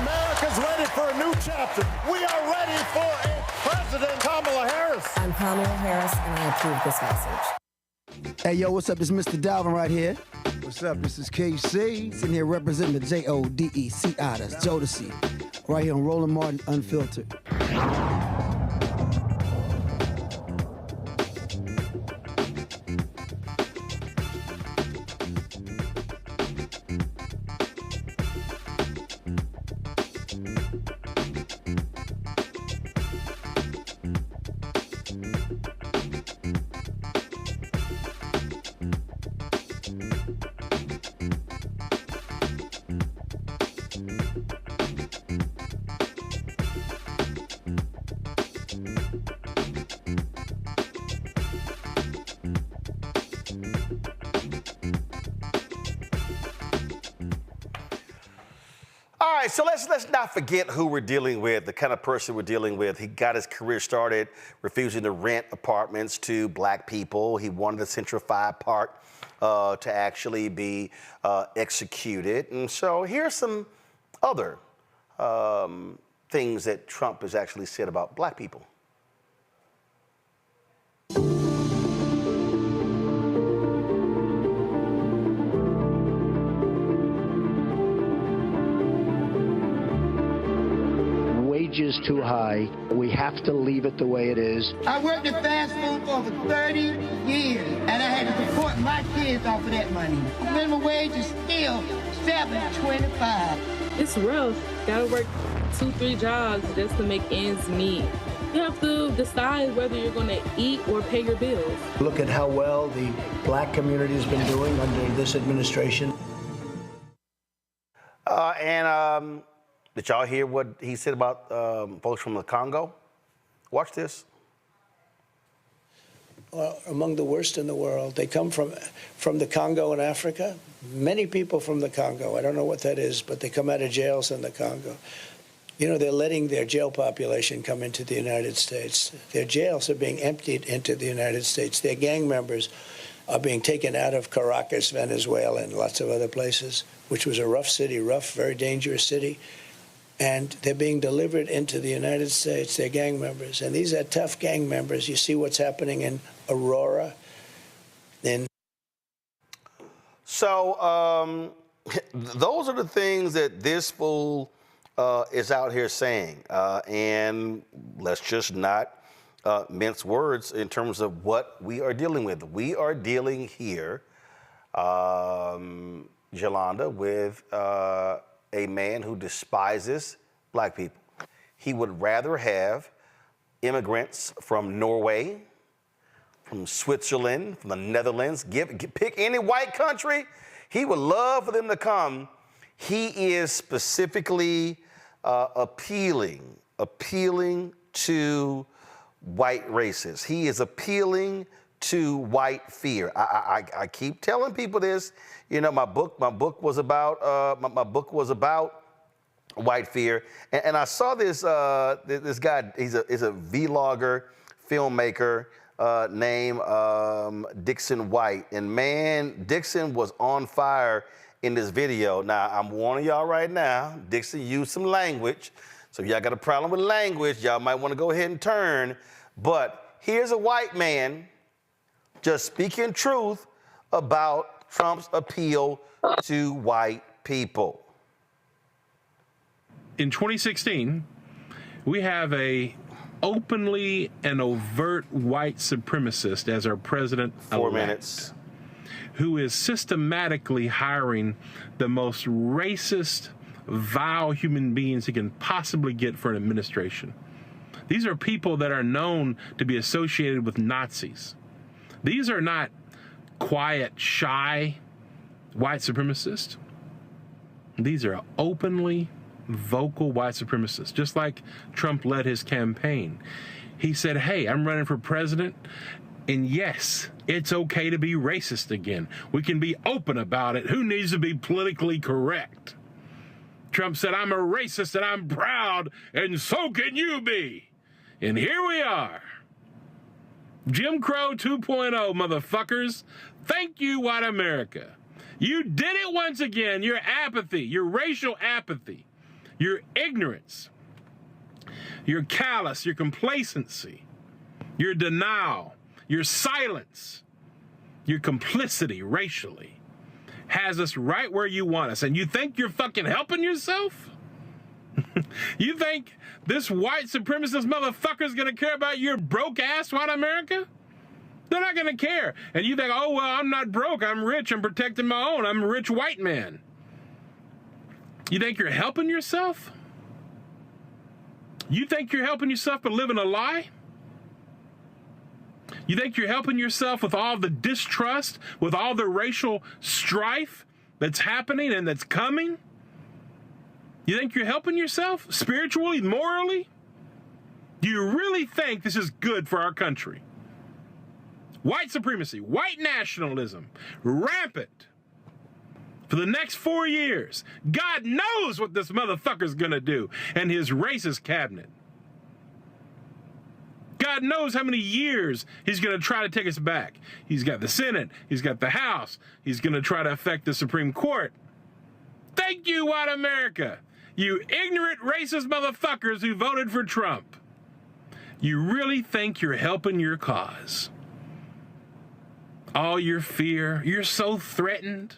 America's chapter. We are ready for a President Kamala Harris. I'm Kamala Harris, and I approve this message. Hey, yo, what's up? This is Mr. Dalvin right here. What's up? This is KC. Sitting here representing the Jodeci. That's Jodeci. Right here on Roland Martin Unfiltered. All right, so let's not forget who we're dealing with, the kind of person we're dealing with. He got his career started refusing to rent apartments to black people. He wanted the Central 5 Park to actually be executed. And so here's some other things that Trump has actually said about black people. Is too high. We have to leave it the way it is. I worked at fast food for over 30 years, and I had to support my kids off of that money. Minimum wage is still $7.25. It's rough. Gotta work 2-3 jobs just to make ends meet. You have to decide whether you're going to eat or pay your bills. Look at how well the black community has been doing under this administration. Did y'all hear what he said about folks from the Congo? Watch this. Well, among the worst in the world. They come from the Congo in Africa. Many people from the Congo. I don't know what that is, but they come out of jails in the Congo. You know, they're letting their jail population come into the United States. Their jails are being emptied into the United States. Their gang members are being taken out of Caracas, Venezuela, and lots of other places, which was a rough city, very dangerous city. And they're being delivered into the United States. They're gang members. And these are tough gang members. You see what's happening in Aurora. So those are the things that this fool is out here saying. And let's just not mince words in terms of what we are dealing with. We are dealing here, Yolanda, with a man who despises black people. He would rather have immigrants from Norway, from Switzerland, from the Netherlands, pick any white country. He would love for them to come. He is specifically appealing to white racists. He is appealing to white fear. I keep telling people this. You know, my book was about white fear, and I saw this guy. He's a vlogger, filmmaker named Dixon White, and man, Dixon was on fire in this video. Now I'm warning y'all right now. Dixon used some language, so if y'all got a problem with language, y'all might want to go ahead and turn. But here's a white man just speaking truth about Trump's appeal to white people. In 2016, we have a openly and overt white supremacist as our president-elect. 4 minutes. Who is systematically hiring the most racist, vile human beings he can possibly get for an administration. These are people that are known to be associated with Nazis. These are not quiet, shy white supremacists. These are openly vocal white supremacists, just like Trump led his campaign. He said, hey, I'm running for president, and yes, it's okay to be racist again. We can be open about it. Who needs to be politically correct? Trump said, I'm a racist and I'm proud, and so can you be. And here we are. Jim Crow 2.0, motherfuckers. Thank you, white America. You did it once again. Your apathy, your racial apathy, your ignorance your callous, your complacency, your denial, your silence, your complicity racially has us right where you want us. And you think you're fucking helping yourself? You think this white supremacist motherfucker's gonna care about your broke ass white America? They're not gonna care. And you think, oh, well, I'm not broke, I'm rich, I'm protecting my own, I'm a rich white man. You think you're helping yourself? You think you're helping yourself but living a lie? You think you're helping yourself with all the distrust, with all the racial strife that's happening and that's coming? You think you're helping yourself spiritually, morally? Do you really think this is good for our country? White supremacy, white nationalism, rampant for the next 4 years. God knows what this motherfucker's gonna do and his racist cabinet. God knows how many years he's going to try to take us back. He's got the Senate. He's got the House. He's going to try to affect the Supreme Court. Thank you, white America. You ignorant, racist motherfuckers who voted for Trump. You really think you're helping your cause. All your fear. You're so threatened.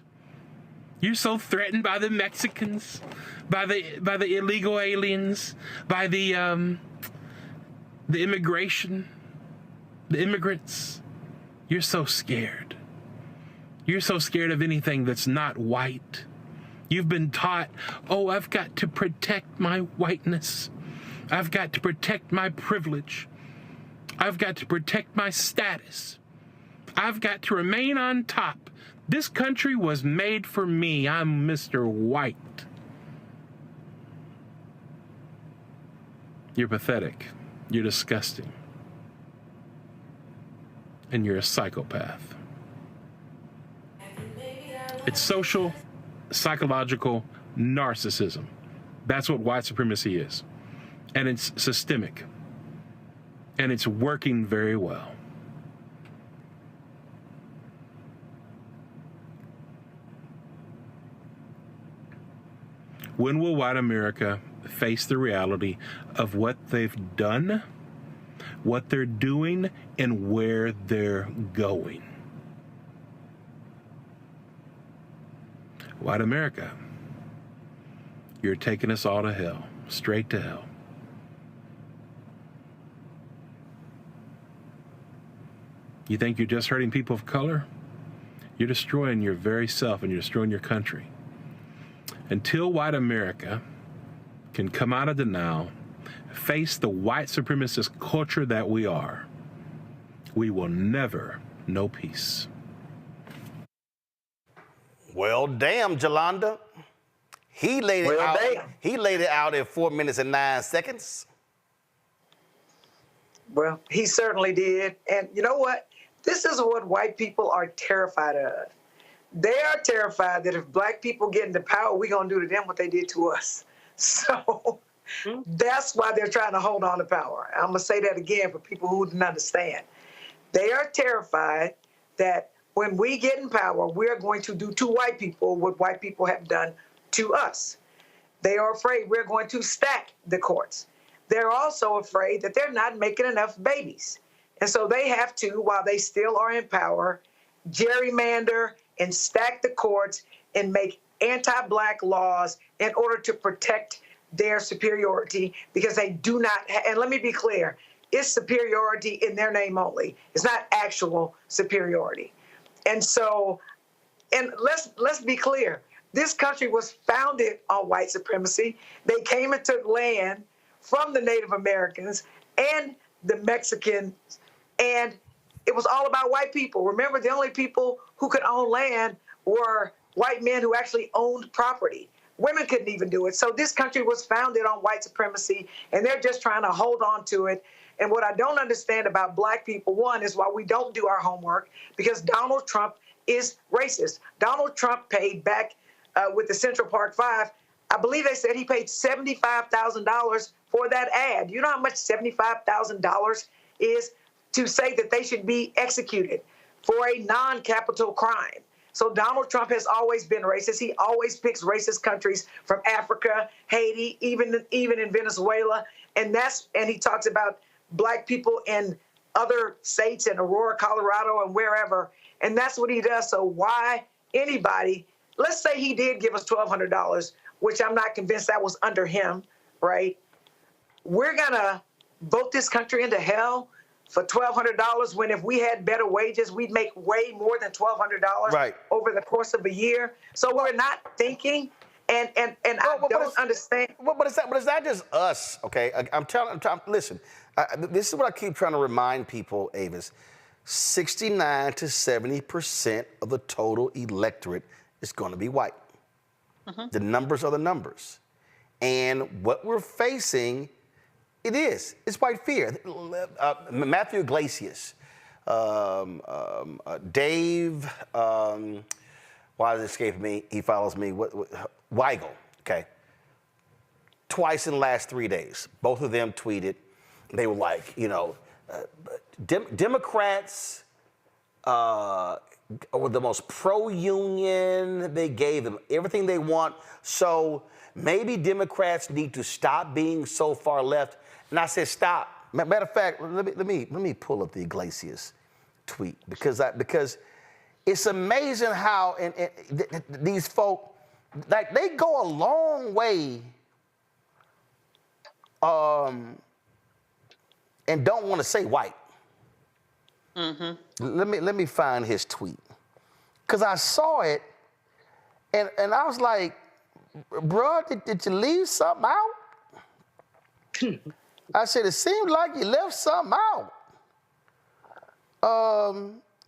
You're so threatened by the Mexicans, by the illegal aliens, by the immigration, the immigrants. You're so scared. You're so scared of anything that's not white. You've been taught, oh, I've got to protect my whiteness. I've got to protect my privilege. I've got to protect my status. I've got to remain on top. This country was made for me. I'm Mr. White. You're pathetic. You're disgusting. And you're a psychopath. It's social, psychological narcissism. That's what white supremacy is. And it's systemic. And it's working very well. When will white America face the reality of what they've done, what they're doing, and where they're going? White America, you're taking us all to hell, straight to hell. You think you're just hurting people of color? You're destroying your very self and you're destroying your country. Until white America can come out of denial, face the white supremacist culture that we are, we will never know peace. Well, damn, Jolanda. He laid it out. Damn. He laid it out in 4 minutes and 9 seconds. Well, he certainly did. And you know what? This is what white people are terrified of. They are terrified that if black people get into power, we're going to do to them what they did to us. So that's why they're trying to hold on to power. I'm going to say that again for people who didn't understand. They are terrified that when we get in power, we're going to do to white people what white people have done to us. They are afraid we're going to stack the courts. They're also afraid that they're not making enough babies. And so they have to, while they still are in power, gerrymander and stack the courts and make anti-black laws in order to protect their superiority, because they do not, and let me be clear, it's superiority in their name only. It's not actual superiority. And so, and let's be clear, this country was founded on white supremacy. They came and took land from the Native Americans and the Mexicans, and it was all about white people. Remember, the only people who could own land were white men who actually owned property. Women couldn't even do it. So this country was founded on white supremacy, and they're just trying to hold on to it. And what I don't understand about black people, one, is why we don't do our homework, because Donald Trump is racist. Donald Trump paid back with the Central Park Five, I believe they said he paid $75,000 for that ad. You know how much $75,000 is to say that they should be executed for a non-capital crime? So Donald Trump has always been racist. He always picks racist countries from Africa, Haiti, even in Venezuela. And he talks about black people in other states in Aurora, Colorado, and wherever. And that's what he does. So why anybody, let's say he did give us $1,200, which I'm not convinced that was under him, right? We're going to vote this country into hell for $1,200 when if we had better wages, we'd make way more than $1,200 over the course of a year. So we're not thinking, and I don't understand. But it's not just us, okay? Listen, this is what I keep trying to remind people, Avis. 69 to 70% of the total electorate is going to be white. Mm-hmm. The numbers are the numbers. And what we're facing, it's white fear. Matthew Iglesias, Dave, why does it escape me? He follows me. Weigel, okay. Twice in the last 3 days, both of them tweeted. They were like, Democrats were the most pro-union. They gave them everything they want. So maybe Democrats need to stop being so far left. And I said, stop. Matter of fact, let me pull up the Iglesias tweet because it's amazing how these folk, like, they go a long way and don't want to say white. Mm-hmm. Let me find his tweet, because I saw it and I was like, bruh, did you leave something out? I said, it seemed like you left something out.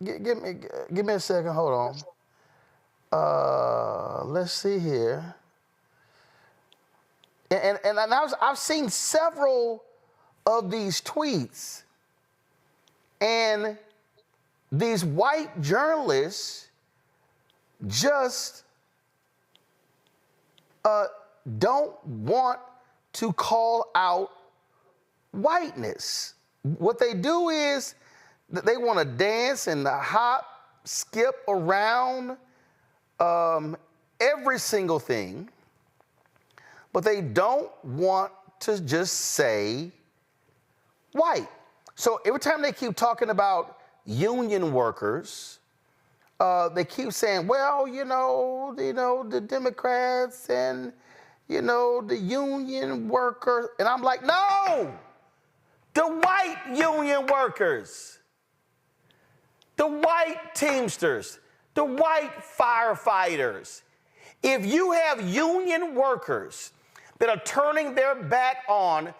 Give me a second, hold on. Let's see here. And I've seen several of these tweets, and these white journalists just don't want to call out whiteness. What they do is that they want to dance and hop, skip around every single thing, but they don't want to just say white. So every time they keep talking about union workers, they keep saying, well, the Democrats and, the union workers. And I'm like, no, the white union workers, the white Teamsters, the white firefighters. If you have union workers that are turning their back on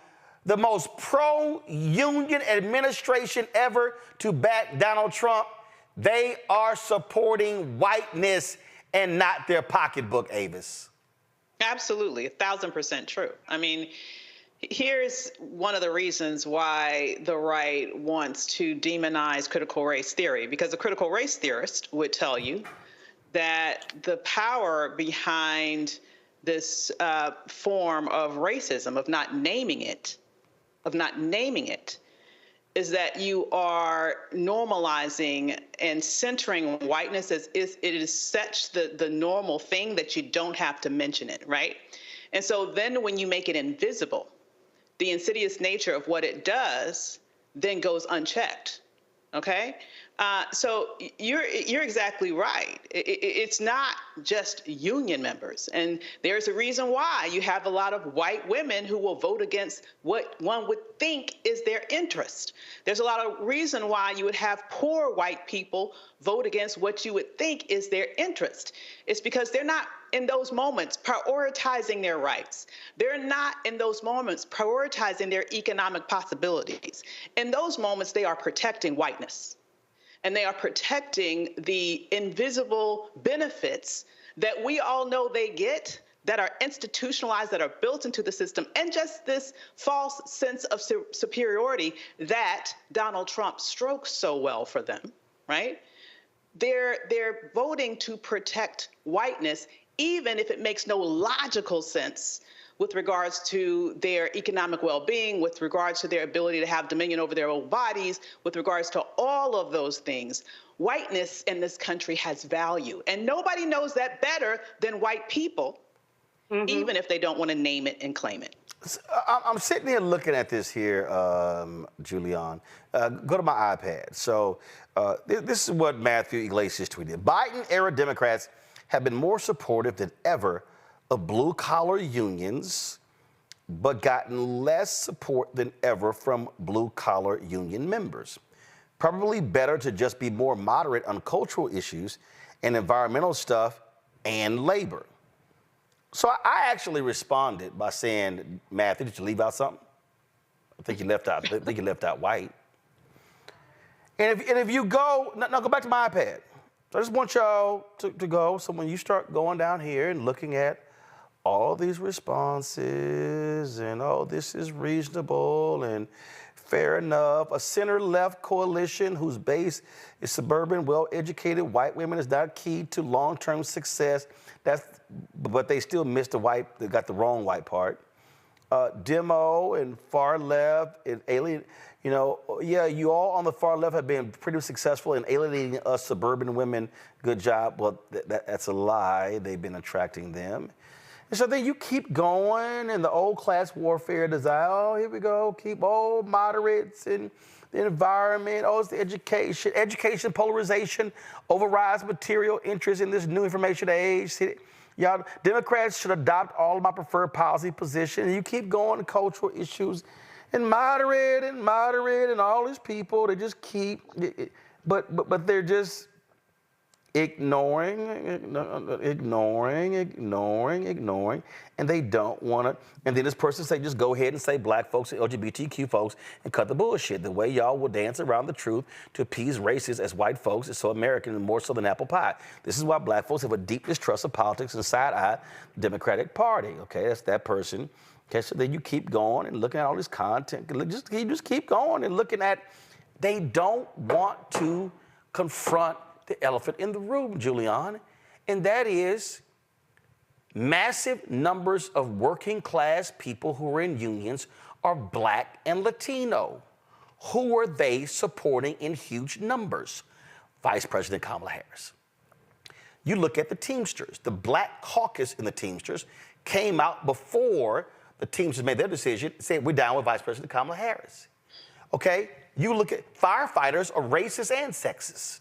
the most pro-union administration ever to back Donald Trump, they are supporting whiteness and not their pocketbook, Avis. Absolutely, 1,000% true. I mean, here's one of the reasons why the right wants to demonize critical race theory, because a critical race theorist would tell you that the power behind this form of racism, of not naming it, is that you are normalizing and centering whiteness as if it is such the normal thing that you don't have to mention it, right? And so then when you make it invisible, the insidious nature of what it does then goes unchecked, okay? So you're exactly right. It's not just union members. And there's a reason why you have a lot of white women who will vote against what one would think is their interest. There's a lot of reason why you would have poor white people vote against what you would think is their interest. It's because they're not in those moments prioritizing their rights. They're not in those moments prioritizing their economic possibilities. In those moments, they are protecting whiteness. And they are protecting the invisible benefits that we all know they get, that are institutionalized, that are built into the system, and just this false sense of superiority that Donald Trump strokes so well for them, right? They're voting to protect whiteness, even if it makes no logical sense with regards to their economic well-being, with regards to their ability to have dominion over their own bodies, with regards to all of those things. Whiteness in this country has value, and nobody knows that better than white people, even if they don't want to name it and claim it. I'm sitting here looking at this here, Julian. Go to my iPad. So this is what Matthew Iglesias tweeted. Biden-era Democrats have been more supportive than ever of blue-collar unions, but gotten less support than ever from blue-collar union members. Probably better to just be more moderate on cultural issues and environmental stuff and labor. So I actually responded by saying, Matthew, did you leave out something? I think you left out white. And if you go, now go back to my iPad. So I just want y'all to go. So when you start going down here and looking at all these responses and, oh, this is reasonable and fair enough, a center-left coalition whose base is suburban, well-educated white women is not key to long-term success. But they still missed the white, they got the wrong white part. Demo and far left and alien, you know, yeah, you all on the far left have been pretty successful in alienating us suburban women. Good job. Well, that's a lie. They've been attracting them. And so then you keep going and the old class warfare design, oh, here we go, keep old moderates and the environment, oh, it's the education polarization overrides material interest in this new information age. Y'all, Democrats should adopt all of my preferred policy positions. And you keep going to cultural issues and moderate and all these people, they just keep, but they're just ignoring, and they don't want to. And then this person say, just go ahead and say black folks and LGBTQ folks and cut the bullshit. The way y'all will dance around the truth to appease racists as white folks is so American and more so than apple pie. This is why black folks have a deep distrust of politics and side-eye Democratic Party. Okay, that's that person. Okay, so then you keep going and looking at all this content. Just keep going and looking at, they don't want to confront the elephant in the room, Julian, and that is massive numbers of working class people who are in unions are black and Latino. Who are they supporting in huge numbers? Vice President Kamala Harris. You look at the Teamsters. The Black Caucus in the Teamsters came out before the Teamsters made their decision, saying we're down with Vice President Kamala Harris. Okay? You look at firefighters are racist and sexist.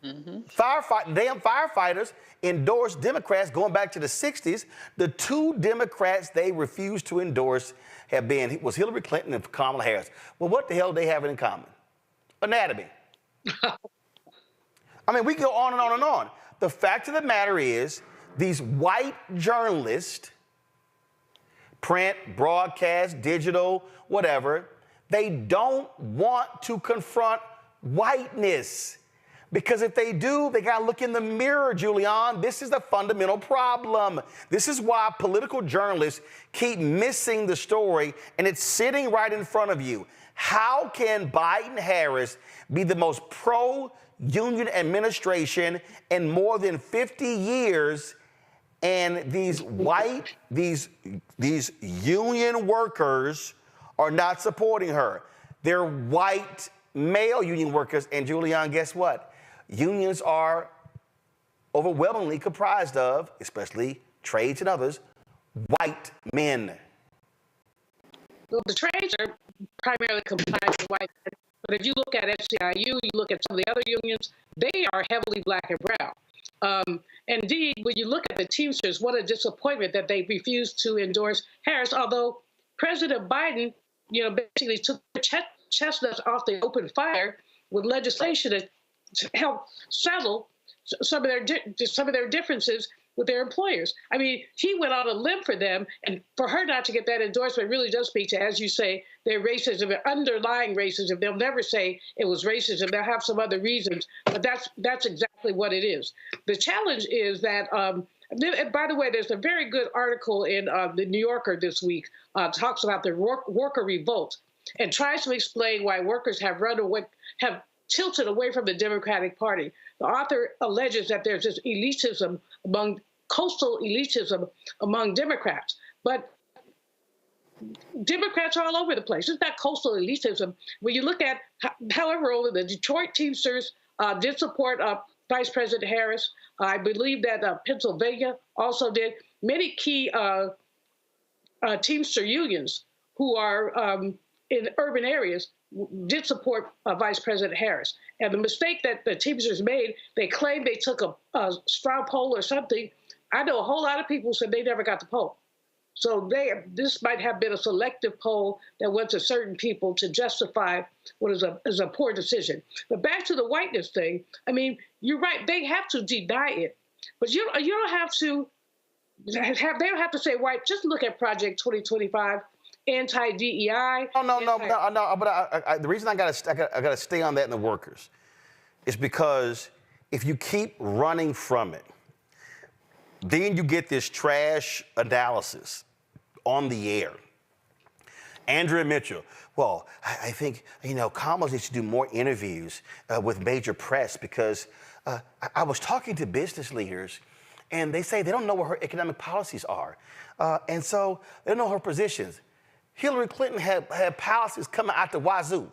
Damn firefighters endorsed Democrats going back to the 60s. The two Democrats they refused to endorse was Hillary Clinton and Kamala Harris. Well, what the hell do they have in common? Anatomy. I mean, we can go on and on and on. The fact of the matter is, these white journalists, print, broadcast, digital, whatever, they don't want to confront whiteness. Because if they do, they got to look in the mirror, Julian. This is the fundamental problem. This is why political journalists keep missing the story, and it's sitting right in front of you. How can Biden-Harris be the most pro-union administration in more than 50 years, and these union workers are not supporting her? They're white male union workers, and Julian, guess what? Unions are overwhelmingly comprised of, especially trades and others, white men. Well, the trades are primarily comprised of white men, but if you look at SEIU, you look at some of the other unions, they are heavily black and brown. Indeed, when you look at the Teamsters, what a disappointment that they refused to endorse Harris, although President Biden, basically took the chestnuts off the open fire with legislation to help settle some of their differences with their employers. I mean, he went on a limb for them, and for her not to get that endorsement really does speak to, as you say, their racism, their underlying racism. They'll never say it was racism. They'll have some other reasons, but that's exactly what it is. The challenge is that, and by the way, there's a very good article in the New Yorker this week, talks about the worker revolt, and tries to explain why workers have tilted away from the Democratic Party. The author alleges that there's this coastal elitism among Democrats. But Democrats are all over the place. It's not coastal elitism. When you look at, however, the Detroit Teamsters did support Vice President Harris. I believe that Pennsylvania also did. Many key Teamster unions who are in urban areas did support Vice President Harris. And the mistake that the Teamsters made, they claimed they took a straw poll or something. I know a whole lot of people said they never got the poll. So this might have been a selective poll that went to certain people to justify what is a poor decision. But back to the whiteness thing, I mean, you're right, they have to deny it. But you don't have to they don't have to say white. Just look at Project 2025. Anti-DEI. No. But the reason I gotta stay on that in the workers is because if you keep running from it, then you get this trash analysis on the air. Andrea Mitchell, well, I think, Kamala needs to do more interviews with major press because I was talking to business leaders and they say they don't know what her economic policies are. And so they don't know her positions. Hillary Clinton had policies coming out the wazoo.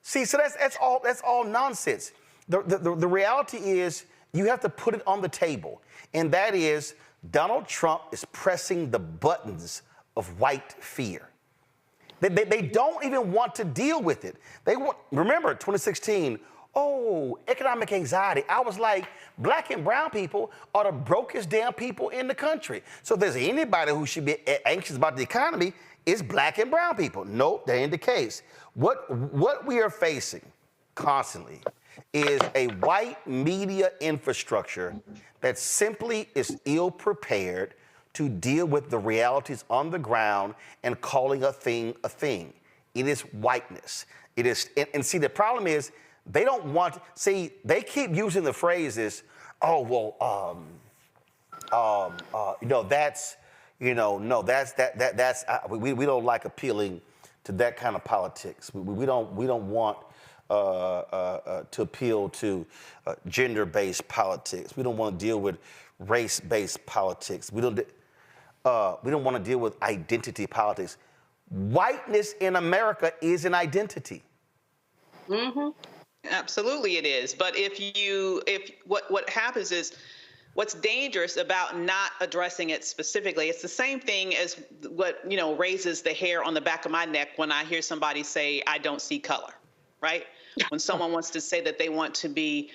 See, so that's all nonsense. The reality is you have to put it on the table, and that is Donald Trump is pressing the buttons of white fear. They don't even want to deal with it. Remember 2016, economic anxiety. I was like, black and brown people are the brokest damn people in the country. So if there's anybody who should be anxious about the economy, it's black and brown people. Nope, that ain't the case. What we are facing constantly is a white media infrastructure that simply is ill-prepared to deal with the realities on the ground and calling a thing a thing. It is whiteness. It is, and see, the problem is they don't want, they keep using the phrases, that's, we don't like appealing to that kind of politics. We don't want to appeal to gender-based politics. We don't want to deal with race-based politics. We don't want to deal with identity politics. Whiteness in America is an identity. Mm-hmm. Absolutely, it is. But what happens is, what's dangerous about not addressing it specifically, it's the same thing as what, raises the hair on the back of my neck when I hear somebody say, I don't see color, right? When someone wants to say that they want to be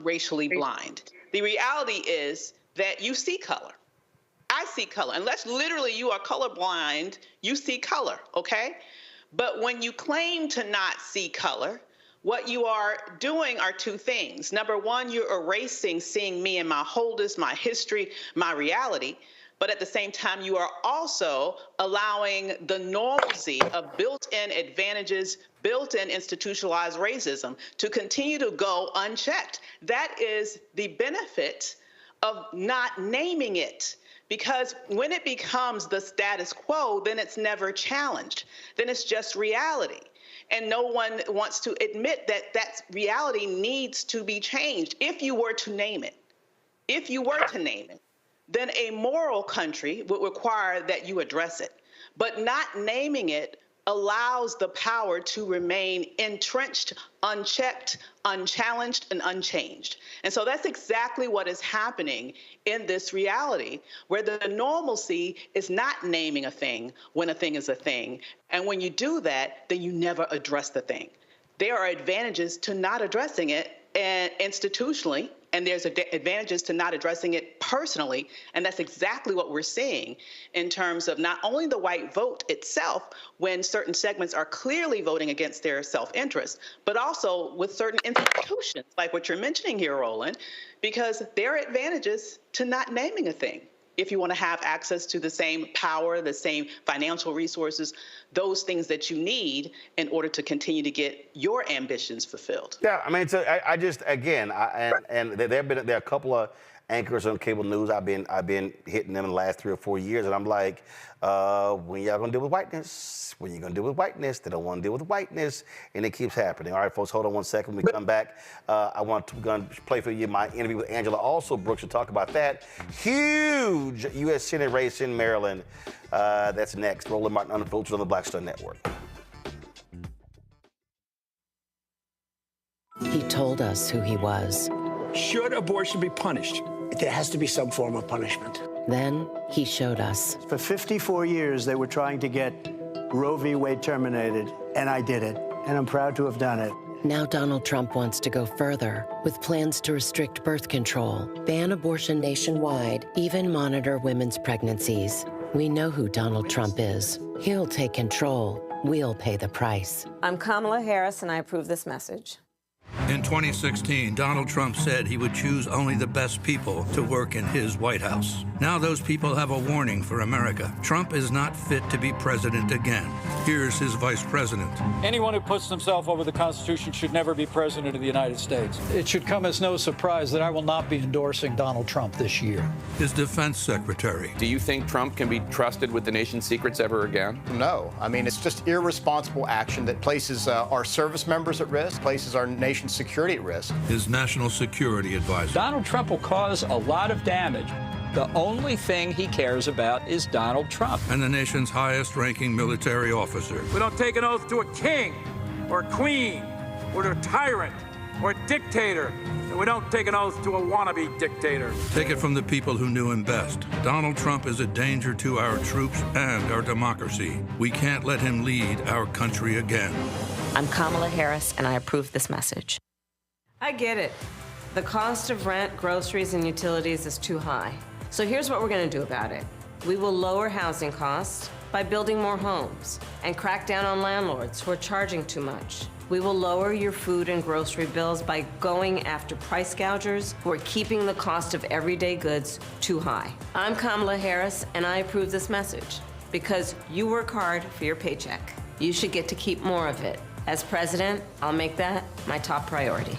racially blind. The reality is that you see color. I see color. Unless literally you are colorblind, you see color, okay? But when you claim to not see color, what you are doing are two things. Number one, you're erasing seeing me and my wholeness, my history, my reality. But at the same time, you are also allowing the normalcy of built-in advantages, built-in institutionalized racism to continue to go unchecked. That is the benefit of not naming it. Because when it becomes the status quo, then it's never challenged. Then it's just reality. And no one wants to admit that that reality needs to be changed. If you were to name it, then a moral country would require that you address it. But not naming it allows the power to remain entrenched, unchecked, unchallenged, and unchanged. And so that's exactly what is happening in this reality, where the normalcy is not naming a thing when a thing is a thing. And when you do that, then you never address the thing. There are advantages to not addressing it institutionally, and there's advantages to not addressing it personally. And that's exactly what we're seeing in terms of not only the white vote itself, when certain segments are clearly voting against their self-interest, but also with certain institutions, like what you're mentioning here, Roland, because there are advantages to not naming a thing. If you want to have access to the same power, the same financial resources, those things that you need in order to continue to get your ambitions fulfilled. Yeah, I mean, there are a couple of anchors on cable news. I've been hitting them in the last 3 or 4 years, and I'm like, when y'all gonna deal with whiteness? When you gonna deal with whiteness? They don't want to deal with whiteness, and it keeps happening. All right, folks, hold on one second. When we come back, I'm gonna play for you my interview with Angela Alsobrooks to talk about that huge U.S. Senate race in Maryland. That's next. Roland Martin Unfiltered on the Black Star Network. He told us who he was. Should abortion be punished? There has to be some form of punishment. Then he showed us. For 54 years, they were trying to get Roe v. Wade terminated, and I did it, and I'm proud to have done it. Now Donald Trump wants to go further with plans to restrict birth control, ban abortion nationwide, even monitor women's pregnancies. We know who Donald Trump is. He'll take control. We'll pay the price. I'm Kamala Harris, and I approve this message. In 2016, Donald Trump said he would choose only the best people to work in his White House. Now those people have a warning for America. Trump is not fit to be president again. Here's his vice president. Anyone who puts himself over the Constitution should never be president of the United States. It should come as no surprise that I will not be endorsing Donald Trump this year. His defense secretary. Do you think Trump can be trusted with the nation's secrets ever again? No. I mean, it's just irresponsible action that places our service members at risk, places our nation's security at risk. His national security advisor. Donald Trump will cause a lot of damage. The only thing he cares about is Donald Trump. And the nation's highest-ranking military officer. We don't take an oath to a king or a queen or to a tyrant or a dictator. And we don't take an oath to a wannabe dictator. Take it from the people who knew him best. Donald Trump is a danger to our troops and our democracy. We can't let him lead our country again. I'm Kamala Harris, and I approve this message. I get it. The cost of rent, groceries, and utilities is too high. So here's what we're going to do about it. We will lower housing costs by building more homes and crack down on landlords who are charging too much. We will lower your food and grocery bills by going after price gougers who are keeping the cost of everyday goods too high. I'm Kamala Harris, and I approve this message because you work hard for your paycheck. You should get to keep more of it. As president, I'll make that my top priority.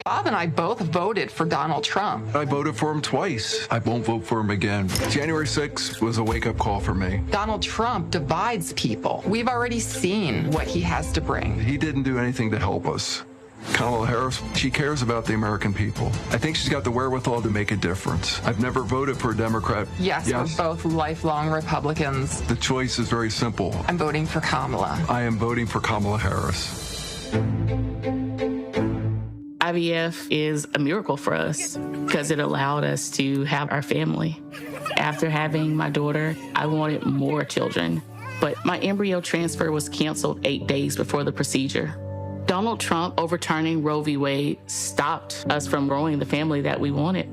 Bob and I both voted for Donald Trump. I voted for him twice. I won't vote for him again. January 6th was a wake-up call for me. Donald Trump divides people. We've already seen what he has to bring. He didn't do anything to help us. Kamala Harris, she cares about the American people. I think she's got the wherewithal to make a difference. I've never voted for a Democrat. Yes, we're both lifelong Republicans. The choice is very simple. I'm voting for Kamala. I am voting for Kamala Harris. IVF is a miracle for us because it allowed us to have our family. After having my daughter, I wanted more children, but my embryo transfer was canceled 8 days before the procedure. Donald Trump overturning Roe v. Wade stopped us from growing the family that we wanted.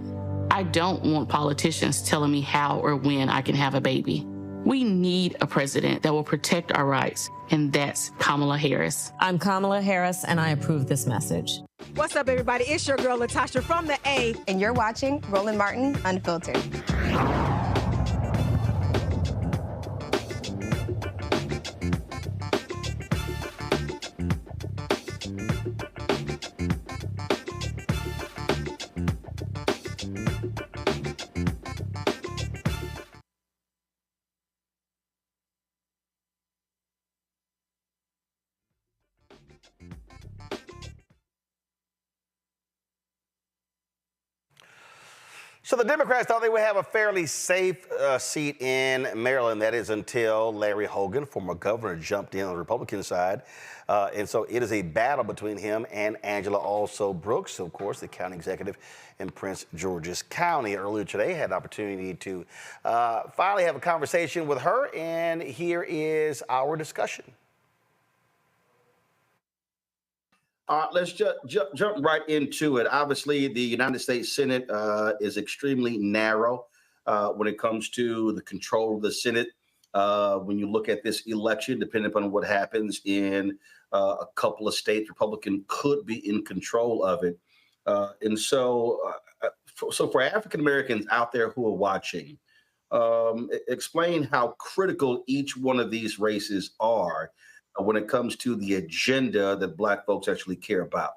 I don't want politicians telling me how or when I can have a baby. We need a president that will protect our rights, and that's Kamala Harris. I'm Kamala Harris, and I approve this message. What's up, everybody? It's your girl, Latasha from the A. And you're watching Roland Martin Unfiltered. So the Democrats thought they would have a fairly safe seat in Maryland. That is until Larry Hogan, former governor, jumped in on the Republican side. And so it is a battle between him and Angela Alsobrooks, of course, the county executive in Prince George's County. Earlier today, I had the opportunity to finally have a conversation with her, and here is our discussion. Let's jump right into it. Obviously, the United States Senate is extremely narrow when it comes to the control of the Senate. When you look at this election, depending upon what happens in a couple of states, Republican could be in control of it. And so for African Americans out there who are watching, explain how critical each one of these races are when it comes to the agenda that Black folks actually care about.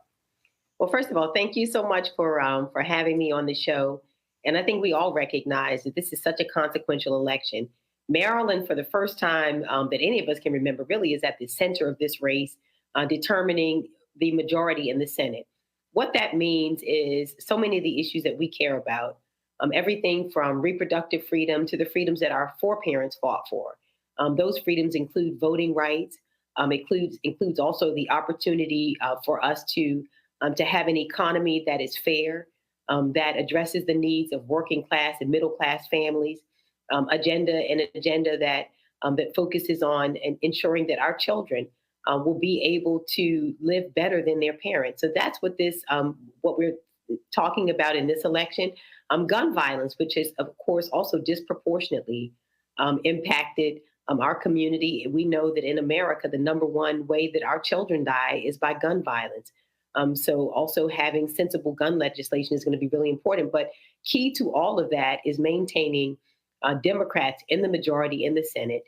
Well, first of all, thank you so much for having me on the show. And I think we all recognize that this is such a consequential election. Maryland, for the first time that any of us can remember, really is at the center of this race, determining the majority in the Senate. What that means is so many of the issues that we care about, everything from reproductive freedom to the freedoms that our foreparents fought for. Those freedoms include voting rights, includes also the opportunity for us to have an economy that is fair, that addresses the needs of working class and middle class families, agenda that that focuses on ensuring that our children will be able to live better than their parents. So that's what what we're talking about in this election. Gun violence, which is of course also disproportionately impacted our community. We know that in America, the number one way that our children die is by gun violence. So also having sensible gun legislation is going to be really important. But key to all of that is maintaining Democrats in the majority in the Senate,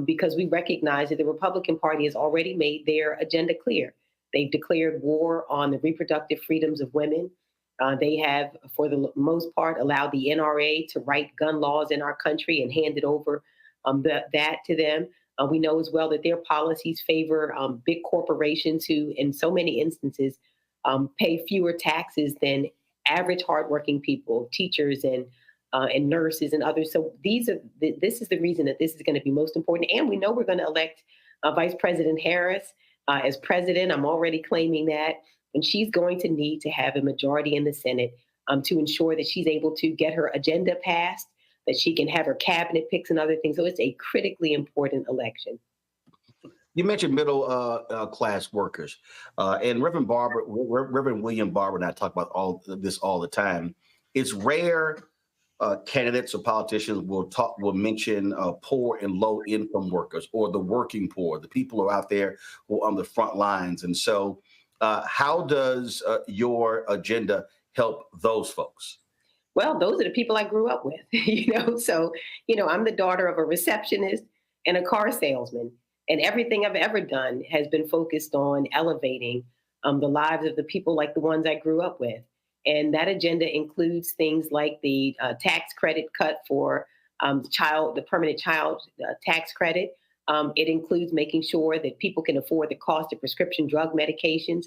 because we recognize that the Republican Party has already made their agenda clear. They've declared war on the reproductive freedoms of women. They have, for the most part, allowed the NRA to write gun laws in our country and handed over that to them. We know as well that their policies favor big corporations who, in so many instances, pay fewer taxes than average hardworking people, teachers and nurses and others. So this is the reason that this is going to be most important. And we know we're going to elect Vice President Harris as president. I'm already claiming that. And she's going to need to have a majority in the Senate to ensure that she's able to get her agenda passed, that she can have her cabinet picks and other things. So it's a critically important election. You mentioned middle class workers, and Reverend William Barber and I talk about all this all the time. It's rare candidates or politicians will mention poor and low income workers or the working poor, the people who are out there who are on the front lines. And so how does your agenda help those folks? Well, those are the people I grew up with, So, I'm the daughter of a receptionist and a car salesman. And everything I've ever done has been focused on elevating the lives of the people like the ones I grew up with. And that agenda includes things like the tax credit cut for the permanent child tax credit. It includes making sure that people can afford the cost of prescription drug medications,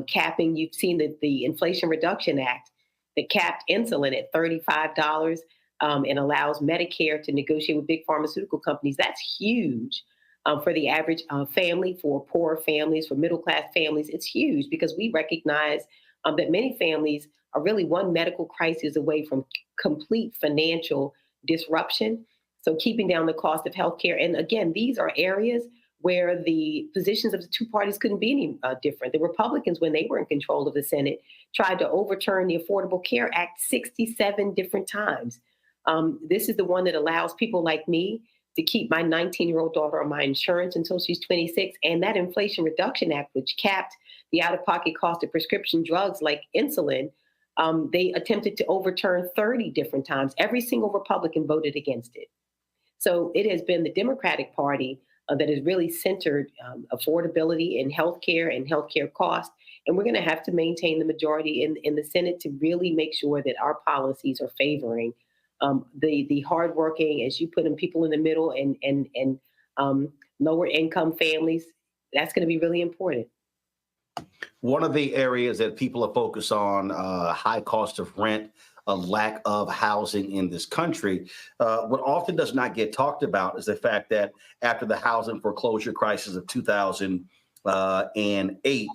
capping. You've seen the Inflation Reduction Act that capped insulin at $35 and allows Medicare to negotiate with big pharmaceutical companies. That's huge for the average family, for poor families, for middle-class families. It's huge because we recognize that many families are really one medical crisis away from complete financial disruption. So keeping down the cost of healthcare. And again, these are areas where the positions of the two parties couldn't be any different. The Republicans, when they were in control of the Senate, tried to overturn the Affordable Care Act 67 different times. This is the one that allows people like me to keep my 19-year-old daughter on my insurance until she's 26. And that Inflation Reduction Act, which capped the out-of-pocket cost of prescription drugs like insulin, they attempted to overturn 30 different times. Every single Republican voted against it. So it has been the Democratic Party that has really centered affordability in healthcare and healthcare costs. And we're going to have to maintain the majority in the Senate to really make sure that our policies are favoring the hardworking, as you put them, people in the middle and lower income families. That's going to be really important. One of the areas that people are focused on, high cost of rent, a lack of housing in this country. What often does not get talked about is the fact that after the housing foreclosure crisis of 2008,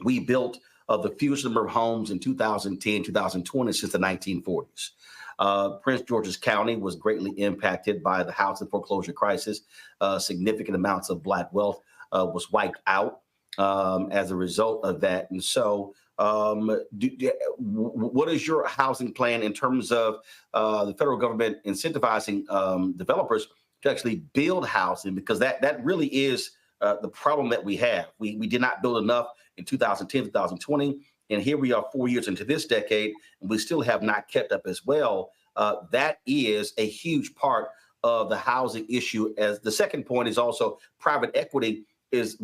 we built the fewest number of homes in 2010, 2020 since the 1940s. Prince George's County was greatly impacted by the housing foreclosure crisis. Significant amounts of Black wealth was wiped out as a result of that. And so what is your housing plan in terms of the federal government incentivizing developers to actually build housing? Because that really is the problem that we have. We did not build enough in 2010, 2020. And here we are 4 years into this decade, and we still have not kept up as well. That is a huge part of the housing issue. As the second point is also private equity is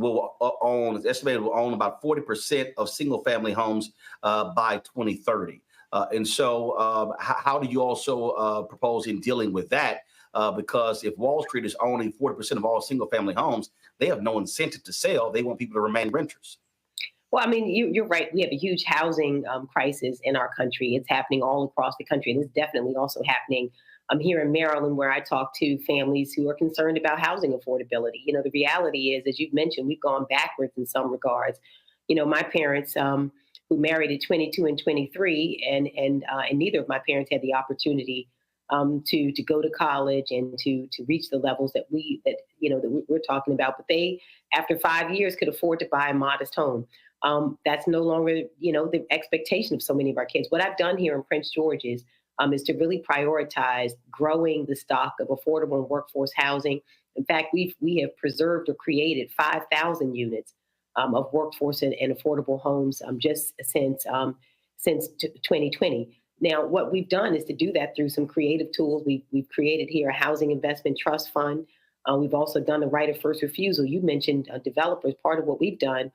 estimated will own about 40% of single family homes by 2030. And so how do you also propose in dealing with that? Because if Wall Street is owning 40% of all single family homes, they have no incentive to sell. They want people to remain renters. Well, I mean, you're right. We have a huge housing crisis in our country. It's happening all across the country, and it's definitely also happening here in Maryland, where I talk to families who are concerned about housing affordability. You know, the reality is, as you've mentioned, we've gone backwards in some regards. You know, my parents, who married at 22 and 23, and neither of my parents had the opportunity to go to college and to reach the levels that we're talking about. But they, after 5 years, could afford to buy a modest home. That's no longer, the expectation of so many of our kids. What I've done here in Prince George's is to really prioritize growing the stock of affordable and workforce housing. In fact, we have preserved or created 5,000 units of workforce and affordable homes just since 2020. Now, what we've done is to do that through some creative tools. We've created here a housing investment trust fund. We've also done the right of first refusal. You mentioned developers. Part of what we've done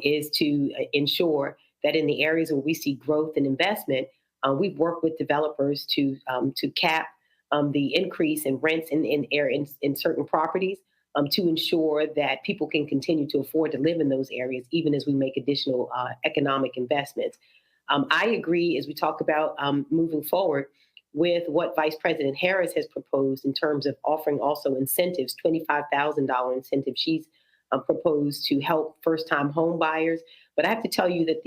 is to ensure that in the areas where we see growth and investment, we've worked with developers to cap the increase in rents in certain properties to ensure that people can continue to afford to live in those areas, even as we make additional economic investments. I agree, as we talk about moving forward, with what Vice President Harris has proposed in terms of offering also incentives, $25,000 incentives. She's proposed to help first-time home buyers. But I have to tell you that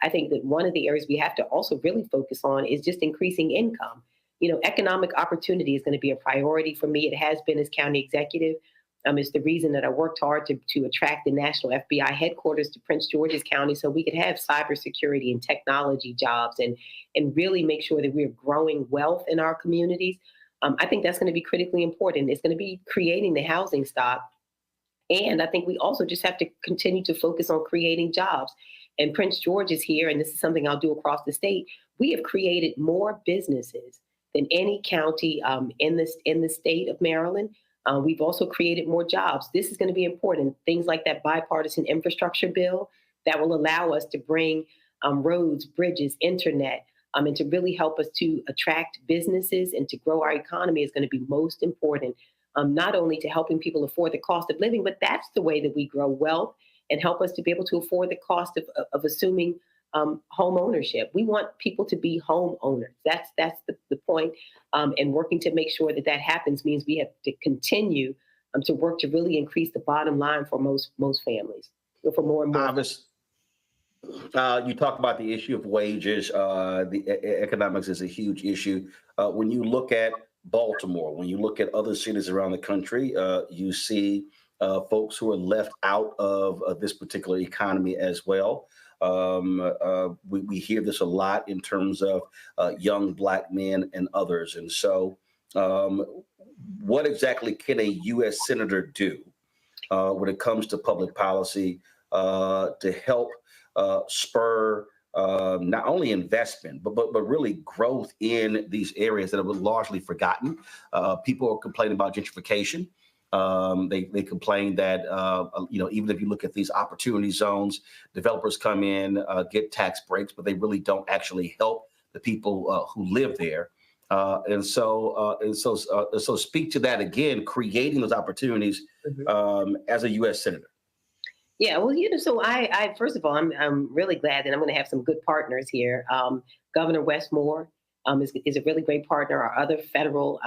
I think that one of the areas we have to also really focus on is just increasing income. Economic opportunity is going to be a priority for me. It has been as county executive. It's the reason that I worked hard to attract the national FBI headquarters to Prince George's County so we could have cybersecurity and technology jobs and really make sure that we're growing wealth in our communities. I think that's going to be critically important. It's going to be creating the housing stock. And I think we also just have to continue to focus on creating jobs. And Prince George is here, and this is something I'll do across the state. We have created more businesses than any county in the state of Maryland. We've also created more jobs. This is going to be important. Things like that bipartisan infrastructure bill that will allow us to bring roads, bridges, internet, and to really help us to attract businesses and to grow our economy is going to be most important. Not only to helping people afford the cost of living, but that's the way that we grow wealth and help us to be able to afford the cost of assuming home ownership. We want people to be home owners. That's the point. And working to make sure that happens means we have to continue to work to really increase the bottom line for most families, for more and more. You talk about the issue of wages. The economics is a huge issue. When you look at Baltimore, when you look at other cities around the country, you see folks who are left out of this particular economy as well. We hear this a lot in terms of young Black men and others. And so what exactly can a U.S. Senator do when it comes to public policy to help spur not only investment, but really growth in these areas that have been largely forgotten? People are complaining about gentrification. They complain that, even if you look at these opportunity zones, developers come in, get tax breaks, but they really don't actually help the people who live there. And so speak to that again, creating those opportunities as a U.S. Senator. Yeah, well, so I first of all, I'm really glad that I'm going to have some good partners here. Governor Westmore is a really great partner. Our other federal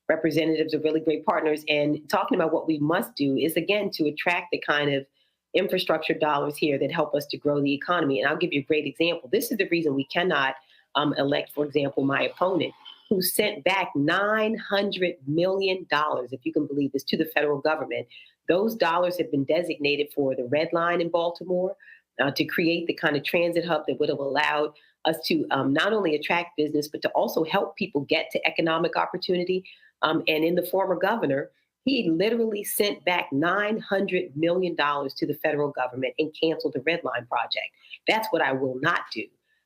representatives are really great partners. And talking about what we must do is, again, to attract the kind of infrastructure dollars here that help us to grow the economy. And I'll give you a great example. This is the reason we cannot elect, for example, my opponent, who sent back $900 million, if you can believe this, to the federal government. Those dollars have been designated for the Red Line in Baltimore to create the kind of transit hub that would have allowed us to not only attract business, but to also help people get to economic opportunity. And in the former governor, he literally sent back $900 million to the federal government and canceled the Red Line project. That's what I will not do.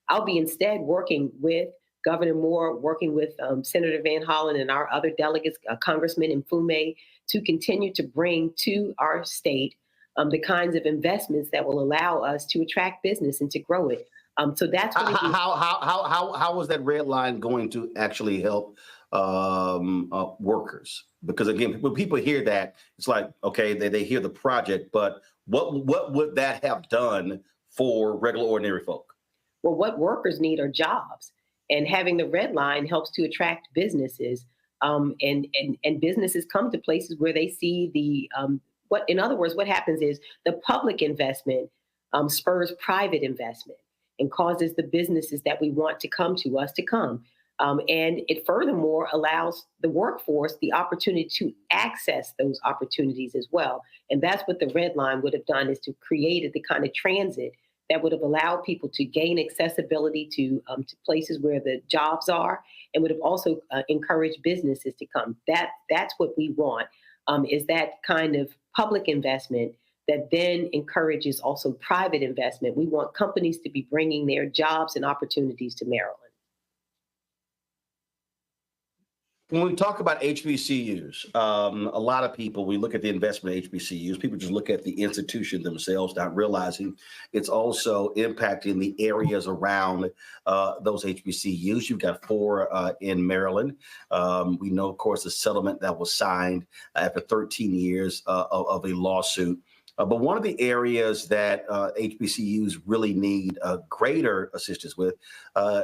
I'll be instead working with Governor Moore, working with Senator Van Hollen and our other delegates, Congressman Mfume, to continue to bring to our state the kinds of investments that will allow us to attract business and to grow it. So that's what how was that red line going to actually help workers? Because again, when people hear that, it's like, okay, they hear the project, but what would that have done for regular ordinary folk? Well, what workers need are jobs, and having the red line helps to attract businesses. And businesses come to places where they see in other words, what happens is the public investment spurs private investment and causes the businesses that we want to come to us to come. And it furthermore allows the workforce the opportunity to access those opportunities as well. And that's what the red line would have done, is to create the kind of transit that would have allowed people to gain accessibility to places where the jobs are, and would have also encouraged businesses to come. That's what we want, is that kind of public investment that then encourages also private investment. We want companies to be bringing their jobs and opportunities to Maryland. When we talk about HBCUs, a lot of people, we look at the investment in HBCUs, people just look at the institution themselves, not realizing it's also impacting the areas around those HBCUs. You've got 4 in Maryland. We know, of course, the settlement that was signed after 13 years of a lawsuit. But one of the areas that HBCUs really need greater assistance with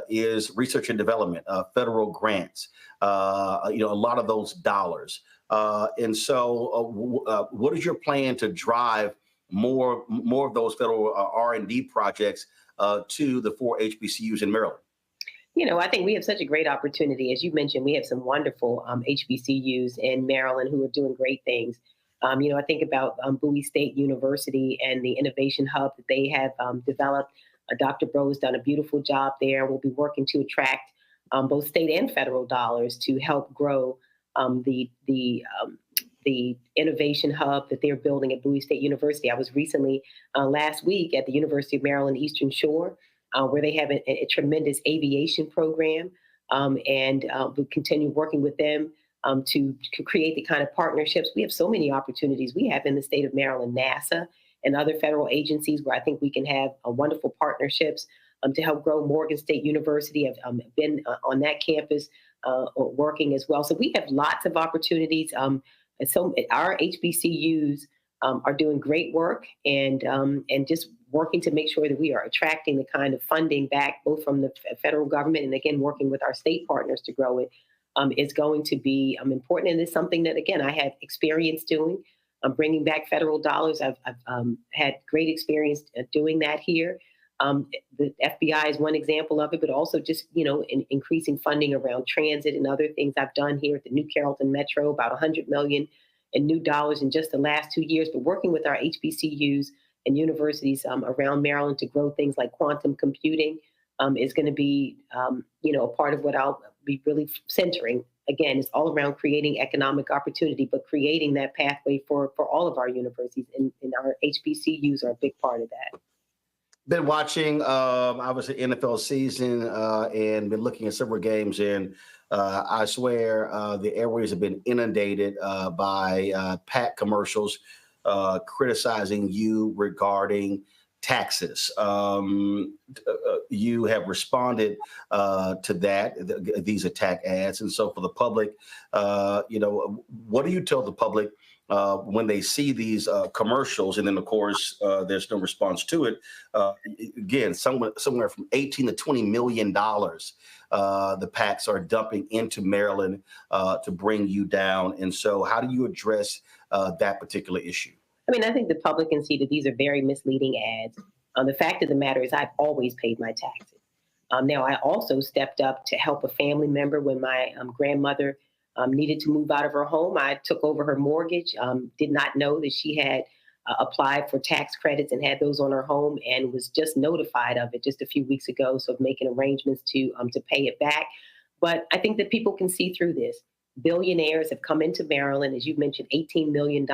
is research and development, federal grants, a lot of those dollars. And so what is your plan to drive more of those federal R&D projects to the 4 HBCUs in Maryland? I think we have such a great opportunity. As you mentioned, we have some wonderful HBCUs in Maryland who are doing great things. I think about Bowie State University and the innovation hub that they have developed. Dr. Bro has done a beautiful job there. We'll be working to attract both state and federal dollars to help grow the innovation hub that they're building at Bowie State University. I was recently last week at the University of Maryland Eastern Shore, where they have a tremendous aviation program, and we'll continue working with them to create the kind of partnerships. We have so many opportunities we have in the state of Maryland, NASA and other federal agencies, where I think we can have wonderful partnerships to help grow Morgan State University. I've been on that campus working as well. So we have lots of opportunities. So our HBCUs are doing great work, and just working to make sure that we are attracting the kind of funding back, both from the federal government and, again, working with our state partners to grow it. Is going to be important, and it's something that, again, I have experience doing. Bringing back federal dollars. I've had great experience doing that here. The FBI is one example of it, but also just increasing funding around transit and other things I've done here at the New Carrollton Metro, about $100 million in new dollars in just the last 2 years. But working with our HBCUs and universities around Maryland to grow things like quantum computing is going to be a part of what I'll be really centering. Again, it's all around creating economic opportunity, but creating that pathway for all of our universities, and our HBCUs are a big part of that. Been watching, obviously, NFL season and been looking at several games, and I swear the airways have been inundated by PAC commercials criticizing you regarding taxes. You have responded to that, these attack ads. And so for the public, what do you tell the public when they see these commercials? And then, of course, there's no response to it. Again, somewhere from $18 to $20 million the PACs are dumping into Maryland to bring you down. And so how do you address that particular issue? I think the public can see that these are very misleading ads. The fact of the matter is I've always paid my taxes. Now, I also stepped up to help a family member when my grandmother needed to move out of her home. I took over her mortgage, did not know that she had applied for tax credits and had those on her home, and was just notified of it just a few weeks ago. So making arrangements to pay it back. But I think that people can see through this. Billionaires have come into Maryland, as you mentioned, $18 million.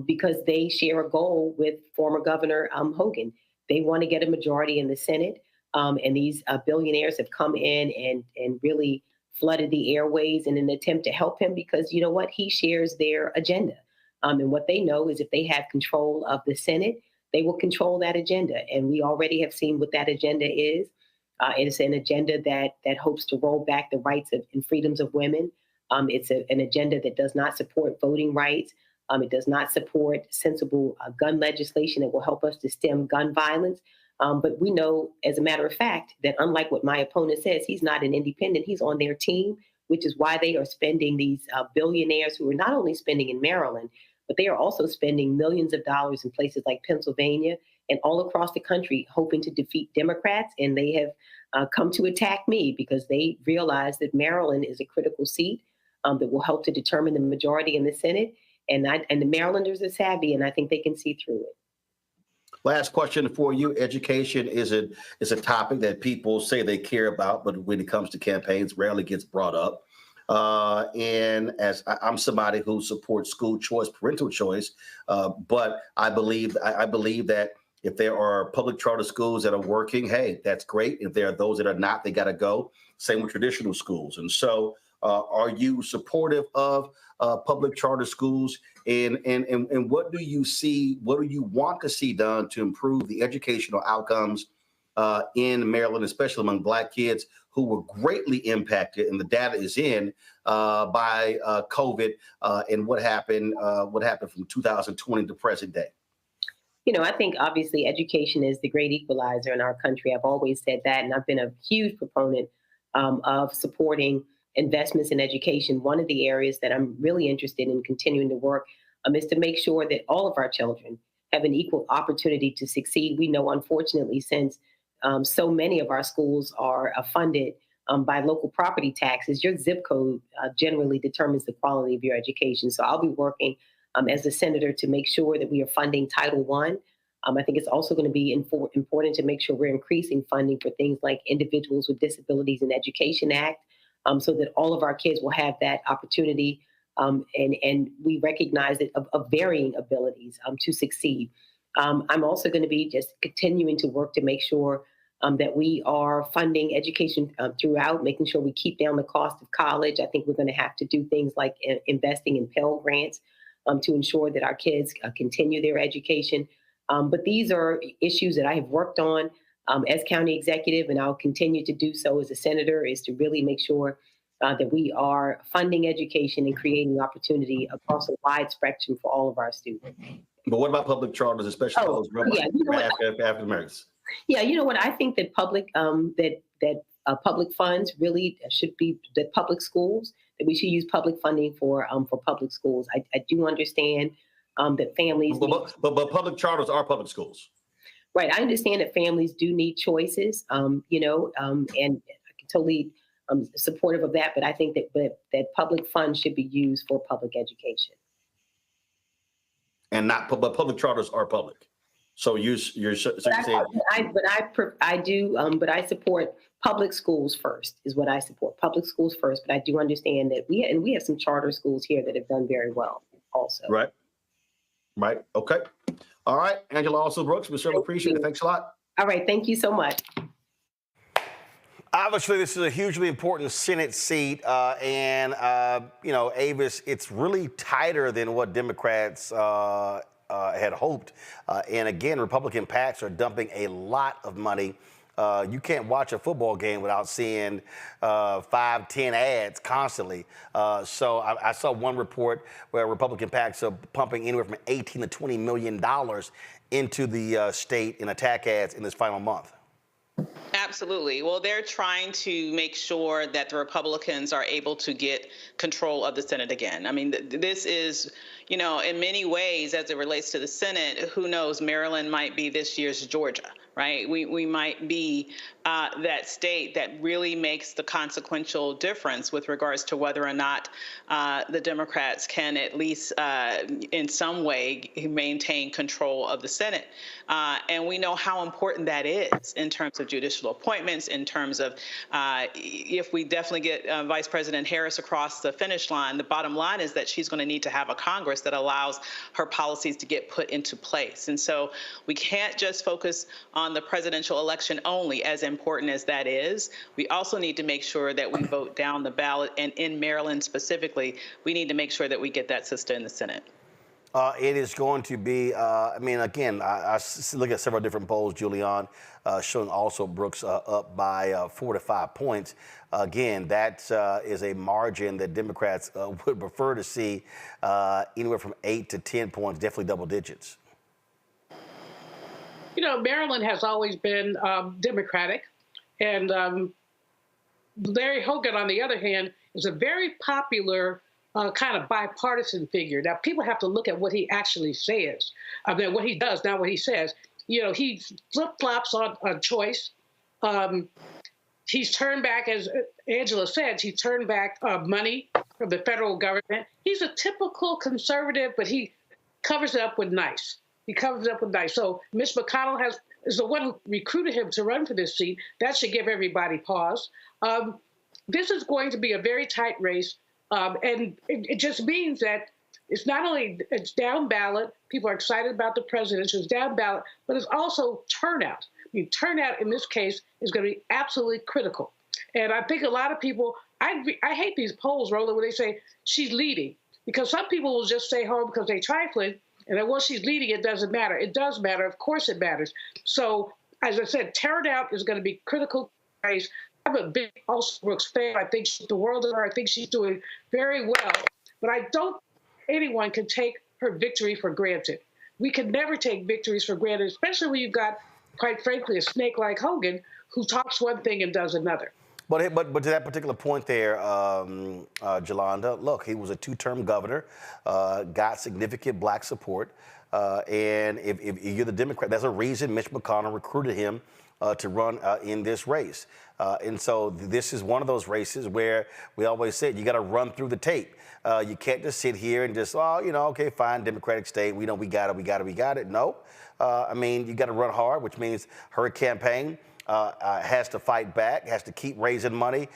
Because they share a goal with former Governor Hogan. They want to get a majority in the Senate. And these billionaires have come in and really flooded the airways in an attempt to help him, because you know what? He shares their agenda. And what they know is if they have control of the Senate, they will control that agenda. And we already have seen what that agenda is. It is an agenda that hopes to roll back the rights and freedoms of women. It's an agenda that does not support voting rights. It does not support sensible gun legislation that will help us to stem gun violence. But we know, as a matter of fact, that unlike what my opponent says, he's not an independent. He's on their team, which is why they are spending these billionaires who are not only spending in Maryland, but they are also spending millions of dollars in places like Pennsylvania and all across the country, hoping to defeat Democrats. And they have come to attack me because they realize that Maryland is a critical seat that will help to determine the majority in the Senate. And the Marylanders are savvy, and I think they can see through it. Last question for you. Education is a topic that people say they care about, but when it comes to campaigns, rarely gets brought up. And as I'm somebody who supports school choice, parental choice, but I believe that if there are public charter schools that are working, hey, that's great. If there are those that are not, they got to go. Same with traditional schools. And so are you supportive of public charter schools? And what do you see, what do you want to see done to improve the educational outcomes in Maryland, especially among Black kids who were greatly impacted, and the data is in, by COVID and what happened from 2020 to present day? You know, I think obviously education is the great equalizer in our country. I've always said that, and I've been a huge proponent of supporting investments in education. One of the areas that I'm really interested in continuing to work is to make sure that all of our children have an equal opportunity to succeed. We know, unfortunately, since so many of our schools are funded by local property taxes, your zip code generally determines the quality of your education. So I'll be working as a senator to make sure that we are funding Title I. I think it's also going to be important to make sure we're increasing funding for things like Individuals with Disabilities in Education Act, so that all of our kids will have that opportunity. And we recognize it of varying abilities to succeed. I'm also going to be just continuing to work to make sure that we are funding education throughout, making sure we keep down the cost of college. I think we're going to have to do things like investing in Pell Grants to ensure that our kids continue their education. But these are issues that I have worked on as county executive, and I'll continue to do so as a senator, is to really make sure that we are funding education and creating opportunity across a wide spectrum for all of our students. But what about public charters, especially those African Americans? Yeah, you know what? I think that public funds really should be that public schools, that we should use public funding for public schools. I do understand that families. But public charters are public schools. Right. I understand that families do need choices, and I can totally supportive of that. But I think that public funds should be used for public education. And not, but public charters are public. So you're saying. But I support public schools first, is what I support. Public schools first. But I do understand that we have some charter schools here that have done very well also. Right. Okay. All right. Angela Alsobrooks, we certainly appreciate it. Thanks a lot. All right. Thank you so much. Obviously, this is a hugely important Senate seat. Avis, it's really tighter than what Democrats had hoped. And again, Republican PACs are dumping a lot of money. You can't watch a football game without seeing 5, 10 ads constantly. So I saw one report where Republican PACs are pumping anywhere from $18 to $20 million into the state in attack ads in this final month. Absolutely. Well, they're trying to make sure that the Republicans are able to get control of the Senate again. I mean, this is, in many ways, as it relates to the Senate, who knows, Maryland might be this year's Georgia, right? We might be that state that really makes the consequential difference with regards to whether or not the Democrats can at least in some way maintain control of the Senate. And we know how important that is in terms of judicial appointments, in terms of if we definitely get Vice President Harris across the finish line, the bottom line is that she's going to need to have a Congress that allows her policies to get put into place. And so we can't just focus on the presidential election only, as important as that is. We also need to make sure that we vote down the ballot, and in Maryland specifically, we need to make sure that we get that sister in the Senate. It is going to be, I mean, again, I look at several different polls, Julian, showing Alsobrooks up by 4 to 5 points. Again, that is a margin that Democrats would prefer to see anywhere from 8 to 10 points, definitely double digits. You know, Maryland has always been Democratic, and Larry Hogan, on the other hand, is a very popular kind of bipartisan figure. Now, people have to look at what he actually says. I mean, what he does, not what he says. You know, he flip-flops on choice. He's turned back, as Angela said, he's turned back money from the federal government. He's a typical conservative, but he covers it up with nice. He covers it up with nice. So Mitch McConnell is the one who recruited him to run for this seat. That should give everybody pause. This is going to be a very tight race. And it just means that it's not only it's down ballot, people are excited about the presidential, it's down ballot, but it's also turnout. I mean, turnout in this case is going to be absolutely critical. And I think a lot of people, I hate these polls, Roland, where they say she's leading, because some people will just stay home because they're trifling, and then once she's leading, it doesn't matter. It does matter. Of course it matters. So, as I said, turnout is going to be critical race. I'm a big Alsobrooks fan. I think the world of her. I think she's doing very well. But I don't think anyone can take her victory for granted. We can never take victories for granted, especially when you've got, quite frankly, a snake like Hogan who talks one thing and does another. But to that particular point there, Jolanda, look, he was a two-term governor, got significant black support. And if you're the Democrat, there's a reason Mitch McConnell recruited him to run in this race. And so this is one of those races where we always said you got to run through the tape. You can't just sit here and just, oh, you know, okay, fine, Democratic state, we know we got it. No, I mean, you got to run hard, which means her campaign has to fight back, has to keep raising money,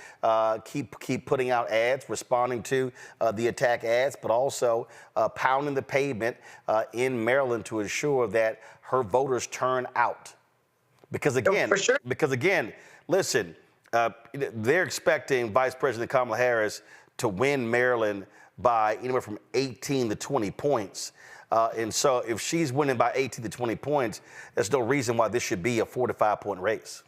keep putting out ads, responding to the attack ads, but also pounding the pavement in Maryland to ensure that her voters turn out. Because again, listen, they're expecting Vice President Kamala Harris to win Maryland by anywhere from 18 to 20 points. And so if she's winning by 18 to 20 points, there's no reason why this should be a 4 to 5 point race.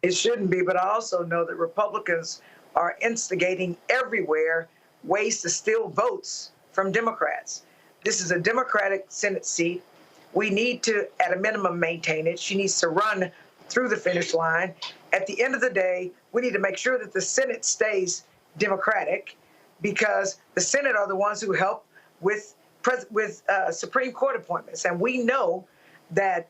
It shouldn't be, but I also know that Republicans are instigating everywhere ways to steal votes from Democrats. This is a Democratic Senate seat. We need to, at a minimum, maintain it. She needs to run through the finish line. At the end of the day, we need to make sure that the Senate stays Democratic, because the Senate are the ones who help with Supreme Court appointments. And we know that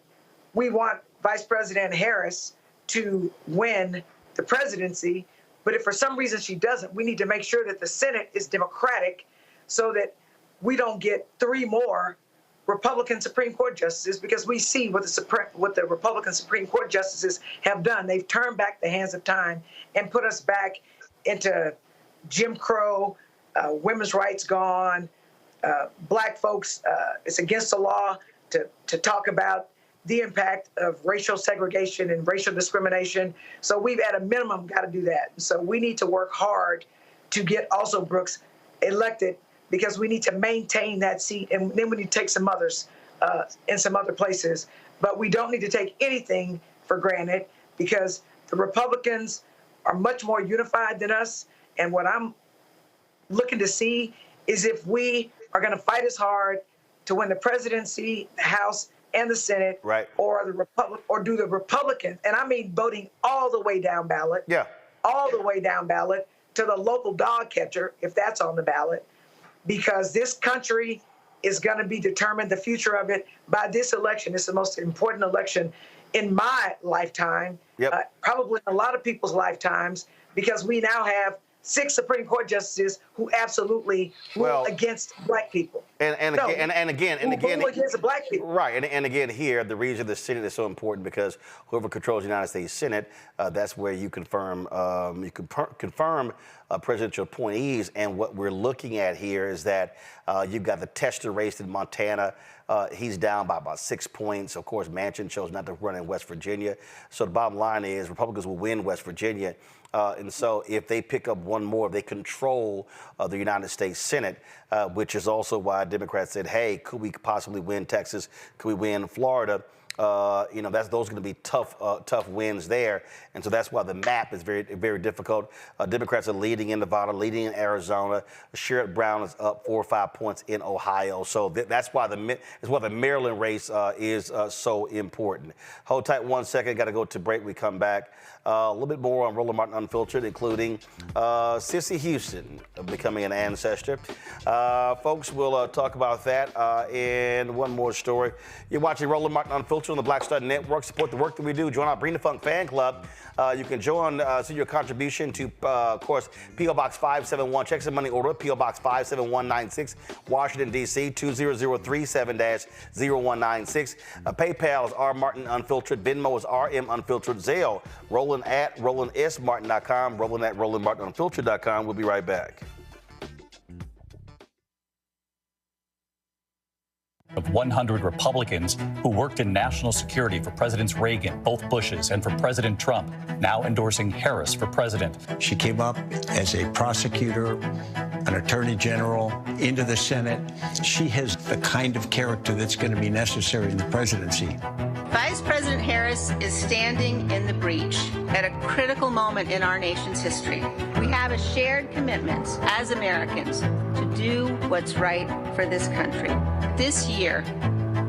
we want Vice President Harris to win the presidency. But if for some reason she doesn't, we need to make sure that the Senate is Democratic so that we don't get 3 more Republican Supreme Court justices, because we see what the Republican Supreme Court justices have done. They've turned back the hands of time and put us back into Jim Crow, women's rights gone, black folks. It's against the law to talk about the impact of racial segregation and racial discrimination. So we've, at a minimum, got to do that. So we need to work hard to get Alsobrooks elected, because we need to maintain that seat, and then we need to take some others in some other places. But we don't need to take anything for granted, because the Republicans are much more unified than us. And what I'm looking to see is if we are going to fight as hard to win the presidency, the House, and the Senate, right, or do the Republicans, and I mean voting all the way down ballot, all the way down ballot to the local dog catcher, if that's on the ballot. Because this country is going to be determined, the future of it, by this election. It's the most important election in my lifetime, probably in a lot of people's lifetimes, because we now have 6 Supreme Court justices who absolutely rule against black people. And again, rule against the black people. Right, and again here, the reason the Senate is so important, because whoever controls the United States Senate, that's where you confirm presidential appointees. And what we're looking at here is that you've got the Tester race in Montana. He's down by about 6 points. Of course, Manchin chose not to run in West Virginia. So the bottom line is Republicans will win West Virginia. And so if they pick up one more, they control the United States Senate, which is also why Democrats said, hey, could we possibly win Texas? Could we win Florida? Those are going to be tough wins there. And so that's why the map is very, very difficult. Democrats are leading in Nevada, leading in Arizona. Sherrod Brown is up 4 or 5 points in Ohio. So that's why the Maryland race is so important. Hold tight 1 second. Got to go to break. We come back. A little bit more on Roland Martin Unfiltered, including Cissy Houston becoming an ancestor. Folks, we'll talk about that. And one more story. You're watching Roland Martin Unfiltered on the Black Star Network. Support the work that we do. Join our Bring the Funk fan club. You can join, send your contribution to, of course, P.O. Box 571. Check some money order, P.O. Box 57196, Washington, D.C., 20037-0196. PayPal is R Martin Unfiltered. Venmo is RM Unfiltered. Zelle, Roland at RolandSMartin.com, Roland at RolandMartinUnfiltered.com. We'll be right back. Of 100 Republicans who worked in national security for Presidents Reagan, both Bushes, and for President Trump, now endorsing Harris for president. She came up as a prosecutor, an attorney general, into the Senate. She has the kind of character that's going to be necessary in the presidency. Vice President Harris is standing in the breach at a critical moment in our nation's history. We have a shared commitment as Americans to do what's right for this country. This year,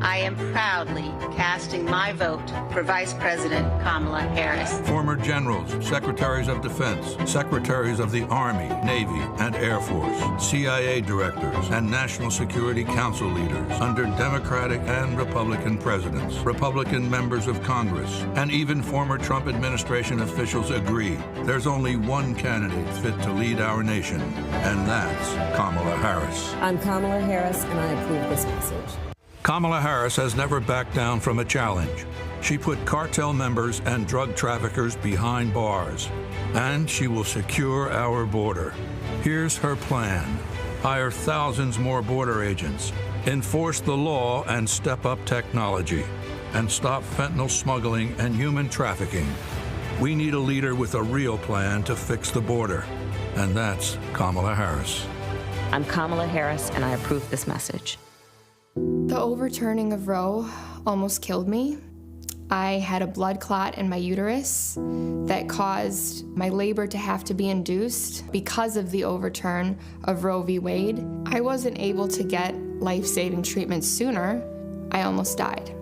I am proudly casting my vote for Vice President Kamala Harris. Former generals, secretaries of defense, secretaries of the Army, Navy, and Air Force, CIA directors, and National Security Council leaders under Democratic and Republican presidents, Republican members of Congress, and even former Trump administration officials agree there's only one candidate fit to lead our nation, and that's Kamala Harris. I'm Kamala Harris, and I approve this message. Kamala Harris has never backed down from a challenge. She put cartel members and drug traffickers behind bars, and she will secure our border. Here's her plan. Hire thousands more border agents, enforce the law and step up technology, and stop fentanyl smuggling and human trafficking. We need a leader with a real plan to fix the border, and that's Kamala Harris. I'm Kamala Harris, and I approve this message. The overturning of Roe almost killed me. I had a blood clot in my uterus that caused my labor to have to be induced because of the overturn of Roe v. Wade. I wasn't able to get life-saving treatment sooner. I almost died.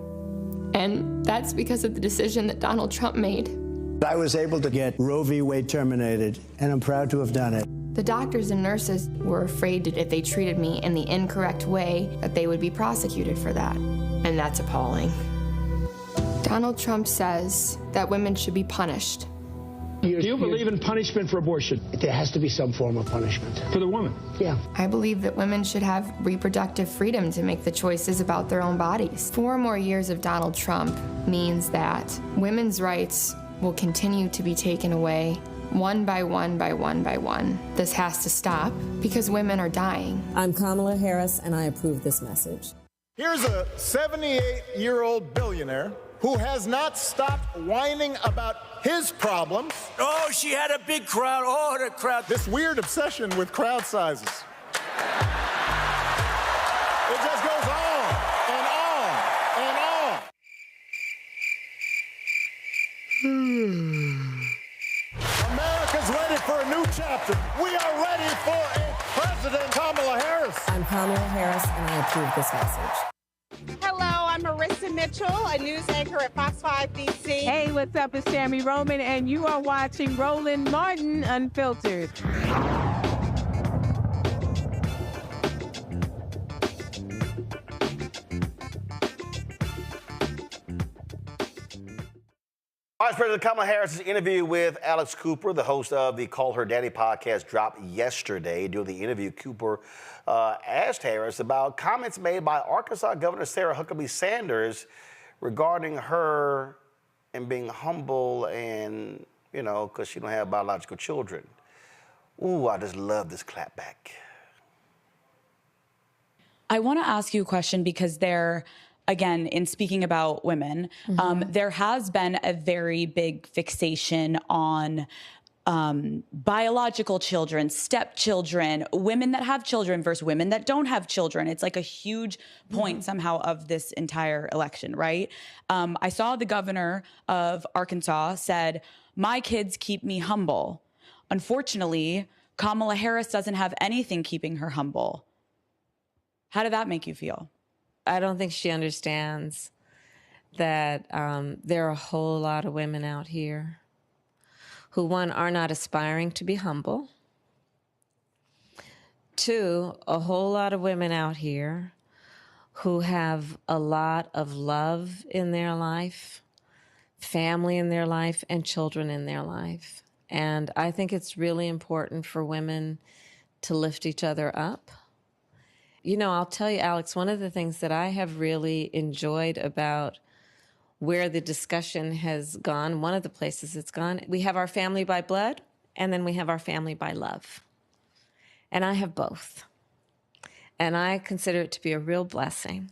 And that's because of the decision that Donald Trump made. I was able to get Roe v. Wade terminated, and I'm proud to have done it. The doctors and nurses were afraid that if they treated me in the incorrect way, that they would be prosecuted for that. And that's appalling. Donald Trump says that women should be punished. Do you believe in punishment for abortion? There has to be some form of punishment. For the woman? Yeah. I believe that women should have reproductive freedom to make the choices about their own bodies. 4 more years of Donald Trump means that women's rights will continue to be taken away one by one by one by one. This has to stop because women are dying. I'm Kamala Harris, and I approve this message. Here's a 78-year-old billionaire who has not stopped whining about his problems. Oh, she had a big crowd. Oh, the crowd. This weird obsession with crowd sizes. It just goes on and on and on. America's ready for a new chapter. We are ready for a President Kamala Harris. I'm Kamala Harris, and I approve this message. Hello, I'm Marissa Mitchell, a news anchor at Fox 5 DC. Hey, what's up? It's Tammy Roman, and you are watching Roland Martin Unfiltered. Vice President Kamala Harris's interview with Alex Cooper, the host of the Call Her Daddy podcast, dropped yesterday. During the interview, Cooper asked Harris about comments made by Arkansas Governor Sarah Huckabee Sanders regarding her and being humble and, because she don't have biological children. Ooh, I just love this clap back. I want to ask you a question because again, in speaking about women, there has been a very big fixation on biological children, stepchildren, women that have children versus women that don't have children. It's like a huge point somehow of this entire election, right? I saw the governor of Arkansas said, "My kids keep me humble." Unfortunately, Kamala Harris doesn't have anything keeping her humble. How did that make you feel? I don't think she understands that there are a whole lot of women out here who, one, are not aspiring to be humble. Two, a whole lot of women out here who have a lot of love in their life, family in their life, and children in their life. And I think it's really important for women to lift each other up. You know, I'll tell you, Alex, one of the things that I have really enjoyed about where the discussion has gone, one of the places it's gone, we have our family by blood, and then we have our family by love. And I have both. And I consider it to be a real blessing.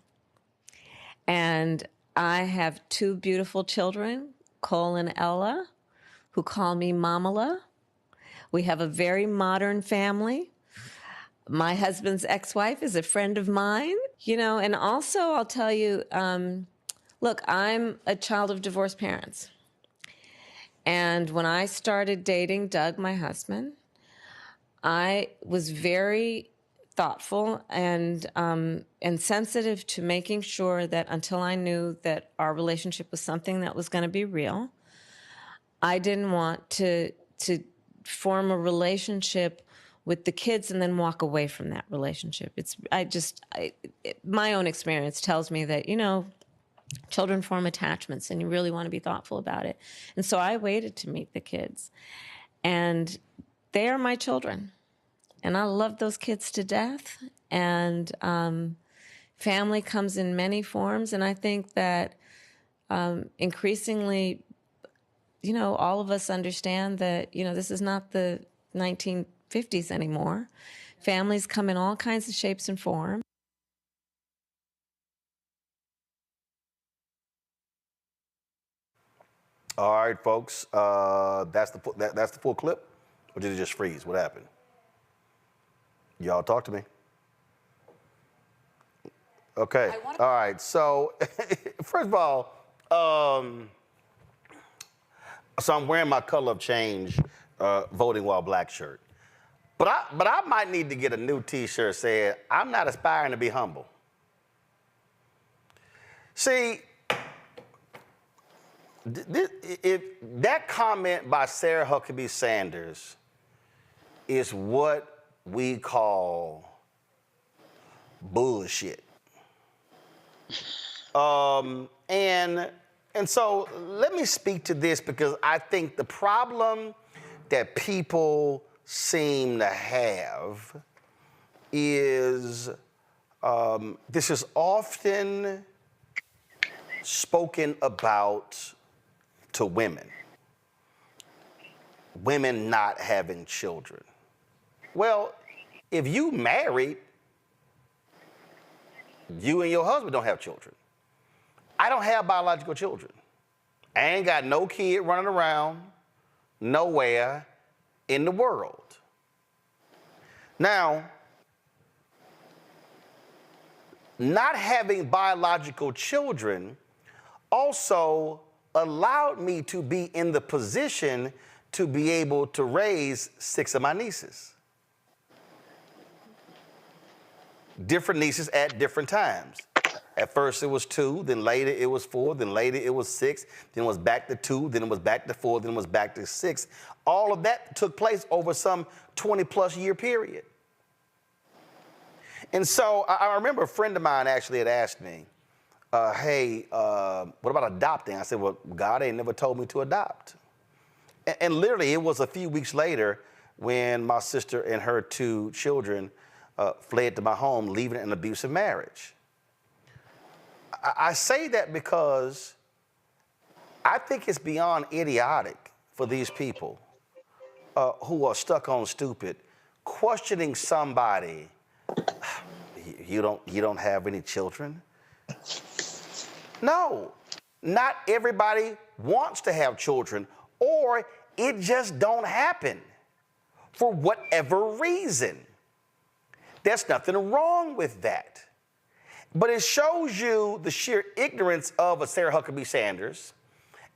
And I have two beautiful children, Cole and Ella, who call me Mamala. We have a very modern family. My husband's ex-wife is a friend of mine, you know, and also I'll tell you, look, I'm a child of divorced parents. And when I started dating Doug, my husband, I was very thoughtful and sensitive to making sure that until I knew that our relationship was something that was going to be real, I didn't want to form a relationship with the kids and then walk away from that relationship. My own experience tells me that, you know, children form attachments and you really want to be thoughtful about it. And so I waited to meet the kids. And they are my children. And I love those kids to death. And family comes in many forms. And I think that increasingly, you know, all of us understand that, you know, this is not the 1950s anymore. Families come in all kinds of shapes and forms. All right, folks. That's the full clip, or did it just freeze? What happened? Y'all talk to me. Okay. All right. So, first of all, so I'm wearing my color of change, voting while black shirt. But I might need to get a new T-shirt saying, "I'm not aspiring to be humble." See, if that comment by Sarah Huckabee Sanders is what we call bullshit. And so let me speak to this because I think the problem that people seem to have is this is often spoken about to women not having children. Well, if you married, you and your husband don't have children. I don't have biological children. I ain't got no kid running around nowhere in the world. Now, not having biological children also allowed me to be in the position to be able to raise 6 of my nieces. Different nieces at different times. At first it was 2, then later it was 4, then later it was 6, then it was back to 2, then it was back to 4, then it was back to 6. All of that took place over some 20-plus year period. And so I remember a friend of mine actually had asked me, hey, what about adopting? I said, well, God ain't never told me to adopt. And literally it was a few weeks later when my sister and her 2 children fled to my home, leaving an abusive marriage. I say that because I think it's beyond idiotic for these people who are stuck on stupid, questioning somebody, you don't have any children? No, not everybody wants to have children, or it just don't happen for whatever reason. There's nothing wrong with that. But it shows you the sheer ignorance of a Sarah Huckabee Sanders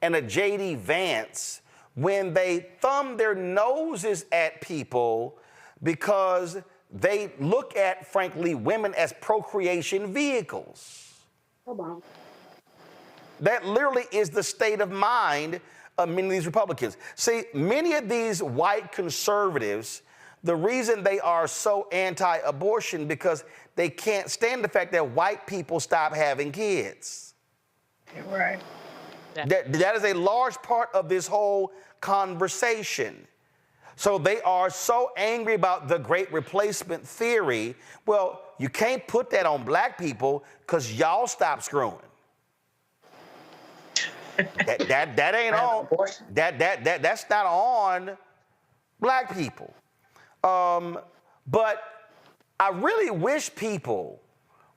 and a J.D. Vance when they thumb their noses at people because they look at, frankly, women as procreation vehicles. Come on. That literally is the state of mind of many of these Republicans. See, many of these white conservatives, the reason they are so anti-abortion because they can't stand the fact that white people stop having kids. Yeah, right. That is a large part of this whole conversation. So they are so angry about the great replacement theory. Well, you can't put that on black people because y'all stop screwing. that ain't on. That's not on black people. But I really wish people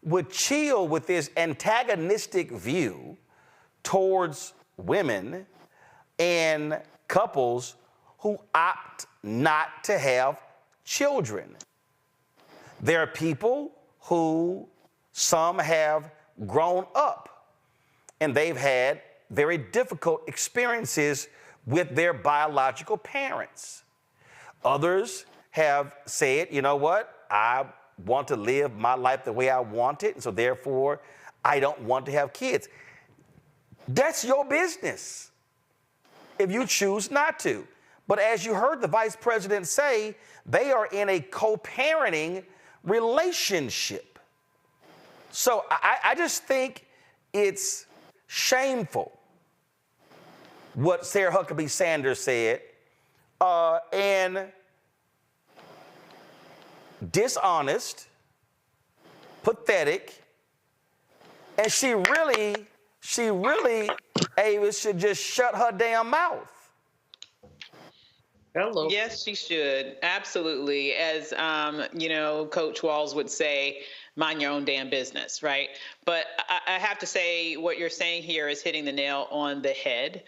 would chill with this antagonistic view towards women and couples who opt not to have children. There are people who some have grown up and they've had very difficult experiences with their biological parents. Others have said, you know what, I want to live my life the way I want it, and so therefore I don't want to have kids. That's your business if you choose not to. But as you heard the vice president say, they are in a co-parenting relationship. So I just think it's shameful what Sarah Huckabee Sanders said, and dishonest, pathetic, and she really, Avis, should just shut her damn mouth. Hello. Yes, she should. Absolutely. As, Coach Walls would say, mind your own damn business, right? But I have to say what you're saying here is hitting the nail on the head.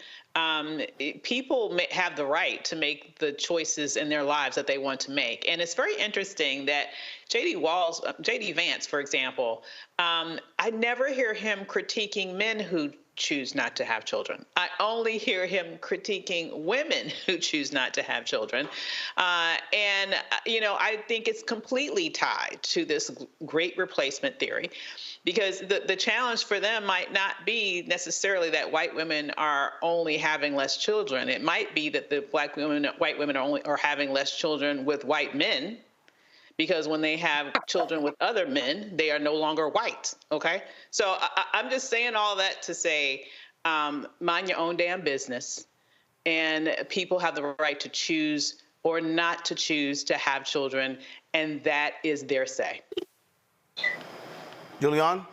People have the right to make the choices in their lives that they want to make. And it's very interesting that J.D. Vance, for example, I never hear him critiquing men who choose not to have children. I only hear him critiquing women who choose not to have children. I think it's completely tied to this great replacement theory, because the challenge for them might not be necessarily that white women are only having less children. It might be that the white women are having less children with white men, because when they have children with other men, they are no longer white, okay? So I'm just saying all that to say, mind your own damn business, and people have the right to choose or not to choose to have children, and that is their say. Julian?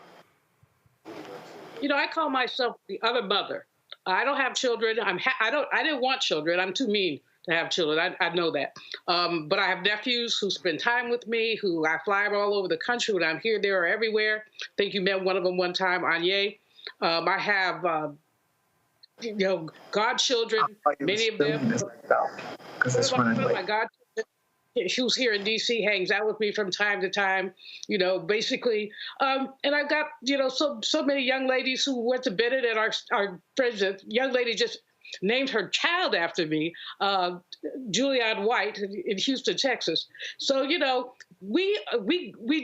I call myself the other mother. I don't have children. I didn't want children. I'm too mean to have children. I know that. But I have nephews who spend time with me, who I fly all over the country. When I'm here, there, or everywhere. I think you met one of them one time, Anya. I have, godchildren, many of them. My godchildren, who's here in D.C., hangs out with me from time to time, basically. And I've got, so many young ladies who went to Bennett, and our friends, a young lady just named her child after me, Julianne White in Houston, Texas. So, we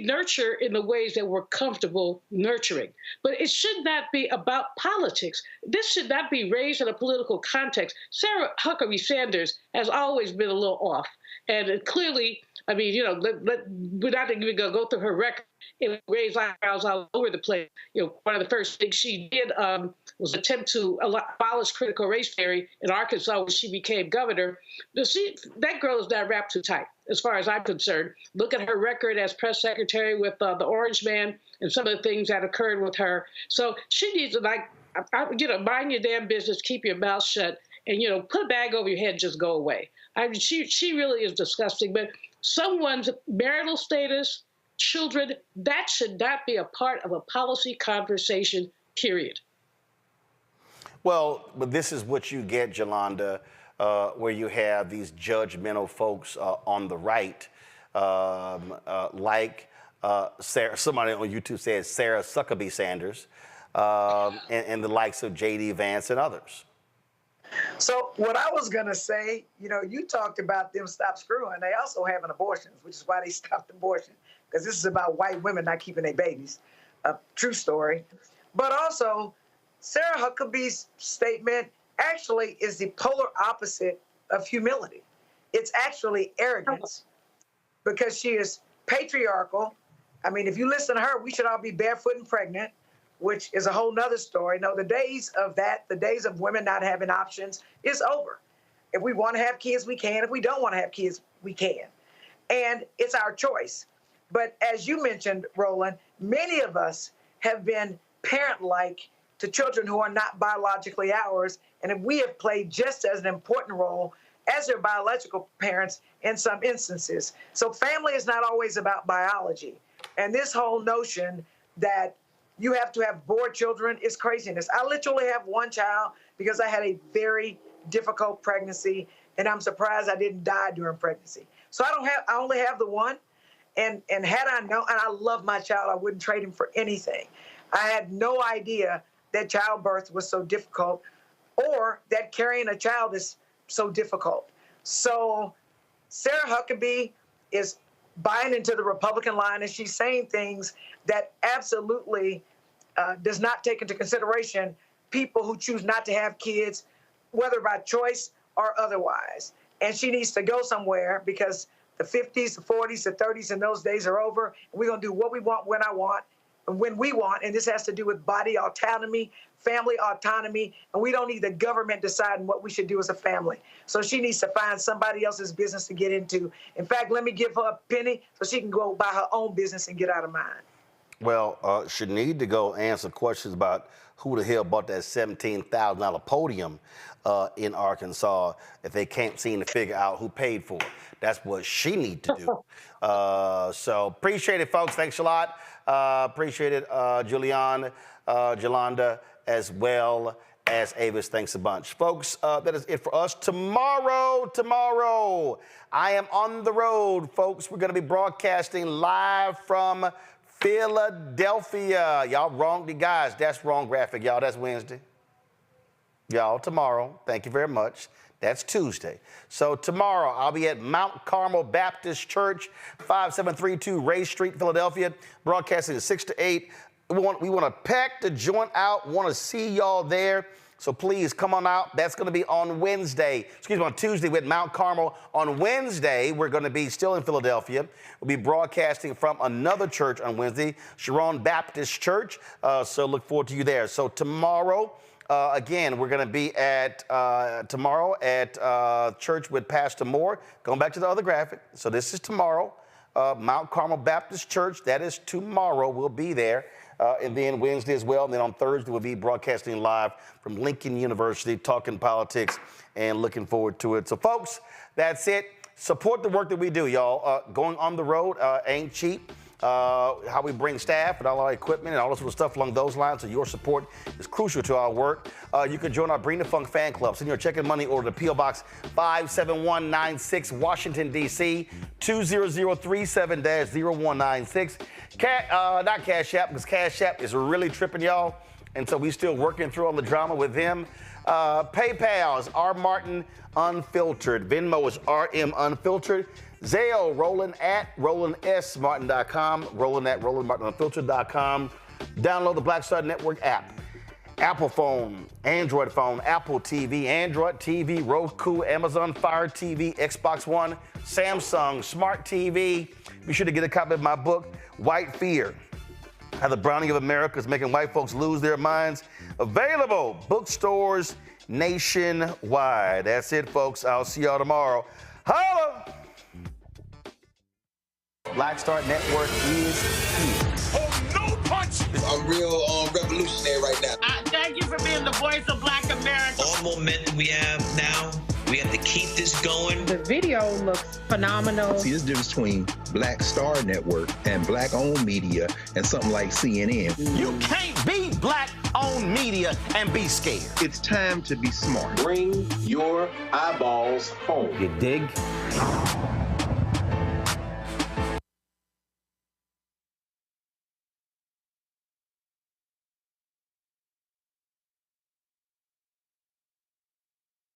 nurture in the ways that we're comfortable nurturing. But it should not be about politics. This should not be raised in a political context. Sarah Huckabee Sanders has always been a little off. And clearly, we're not even going to go through her record. It raised eyebrows all over the place. One of the first things she did was attempt to abolish critical race theory in Arkansas when she became governor. That girl is not wrapped too tight, as far as I'm concerned. Look at her record as press secretary with the Orange Man and some of the things that occurred with her. So she needs to, mind your damn business, keep your mouth shut, and, put a bag over your head and just go away. I mean, she really is disgusting. But someone's marital status, children, that should not be a part of a policy conversation, period. Well, but this is what you get, Jolanda, where you have these judgmental folks on the right, like Sarah, somebody on YouTube said Sarah Huckabee Sanders, and the likes of J.D. Vance and others. So what I was going to say, you talked about them stop screwing. They also have an abortion, which is why they stopped abortion, because this is about white women not keeping their babies. A true story. But also, Sarah Huckabee's statement actually is the polar opposite of humility. It's actually arrogance, because she is patriarchal. I mean, if you listen to her, we should all be barefoot and pregnant, which is a whole nother story. No, the days of that, the days of women not having options is over. If we want to have kids, we can. If we don't want to have kids, we can. And it's our choice. But as you mentioned, Roland, many of us have been parent-like to children who are not biologically ours, and we have played just as an important role as their biological parents in some instances. So family is not always about biology. And this whole notion that you have to have bored children is craziness. I literally have one child because I had a very difficult pregnancy, and I'm surprised I didn't die during pregnancy. So I only have the one. And had I known, and I love my child, I wouldn't trade him for anything. I had no idea that childbirth was so difficult, or that carrying a child is so difficult. So Sarah Huckabee is buying into the Republican line, and she's saying things that absolutely does not take into consideration people who choose not to have kids, whether by choice or otherwise. And she needs to go somewhere, because the 50s, the 40s, the 30s, and those days are over. And we're going to do what we want, when I want, and when we want. And this has to do with body autonomy, family autonomy. And we don't need the government deciding what we should do as a family. So she needs to find somebody else's business to get into. In fact, let me give her a penny so she can go buy her own business and get out of mine. Well, she need to go answer questions about who the hell bought that $17,000 podium in Arkansas if they can't seem to figure out who paid for it. That's what she need to do. So appreciate it, folks. Thanks a lot. Appreciate it, Julian, Jolanda, as well as Avis. Thanks a bunch. Folks, that is it for us. Tomorrow, I am on the road, folks. We're going to be broadcasting live from Philadelphia. Y'all wrong, guys. That's wrong graphic, y'all. That's Wednesday. Y'all, tomorrow. Thank you very much. That's Tuesday. So tomorrow, I'll be at Mount Carmel Baptist Church, 5732 Ray Street, Philadelphia, broadcasting at 6 to 8. We want to pack the joint out. Want to see y'all there. So please come on out. That's going to be on Wednesday. Excuse me, on Tuesday with Mount Carmel. On Wednesday, we're going to be still in Philadelphia. We'll be broadcasting from another church on Wednesday, Sharon Baptist Church. So look forward to you there. So tomorrow, again, we're going to be at tomorrow at church with Pastor Moore. Going back to the other graphic. So this is tomorrow, Mount Carmel Baptist Church. That is tomorrow. We'll be there. And then Wednesday as well. And then on Thursday, we'll be broadcasting live from Lincoln University, talking politics and looking forward to it. So, folks, that's it. Support the work that we do, y'all. Going on the road ain't cheap. How we bring staff and all our equipment and all this sort of stuff along those lines. So your support is crucial to our work. You can join our Bring the Funk fan club. Send your check and money order to P.O. Box 57196, Washington, D.C., 20037-0196. Not Cash App, because Cash App is really tripping, y'all. And so we still working through all the drama with them. PayPal is R. Martin Unfiltered. Venmo is RM Unfiltered. Zelle, Roland at RolandSMartin.com. Roland at RolandMartinUnfiltered.com. Download the Black Star Network app. Apple phone, Android phone, Apple TV, Android TV, Roku, Amazon Fire TV, Xbox One, Samsung, Smart TV. Be sure to get a copy of my book, White Fear: How the Browning of America is Making White Folks Lose Their Minds. Available bookstores nationwide. That's it, folks. I'll see y'all tomorrow. Holla! Black Star Network is here. Oh, no punch! I'm real revolutionary right now. Thank you for being the voice of Black America. All momentum we have now, we have to keep this going. The video looks phenomenal. See, there's a difference between Black Star Network and Black-owned media and something like CNN. You can't be Black-owned media and be scared. It's time to be smart. Bring your eyeballs home. You dig?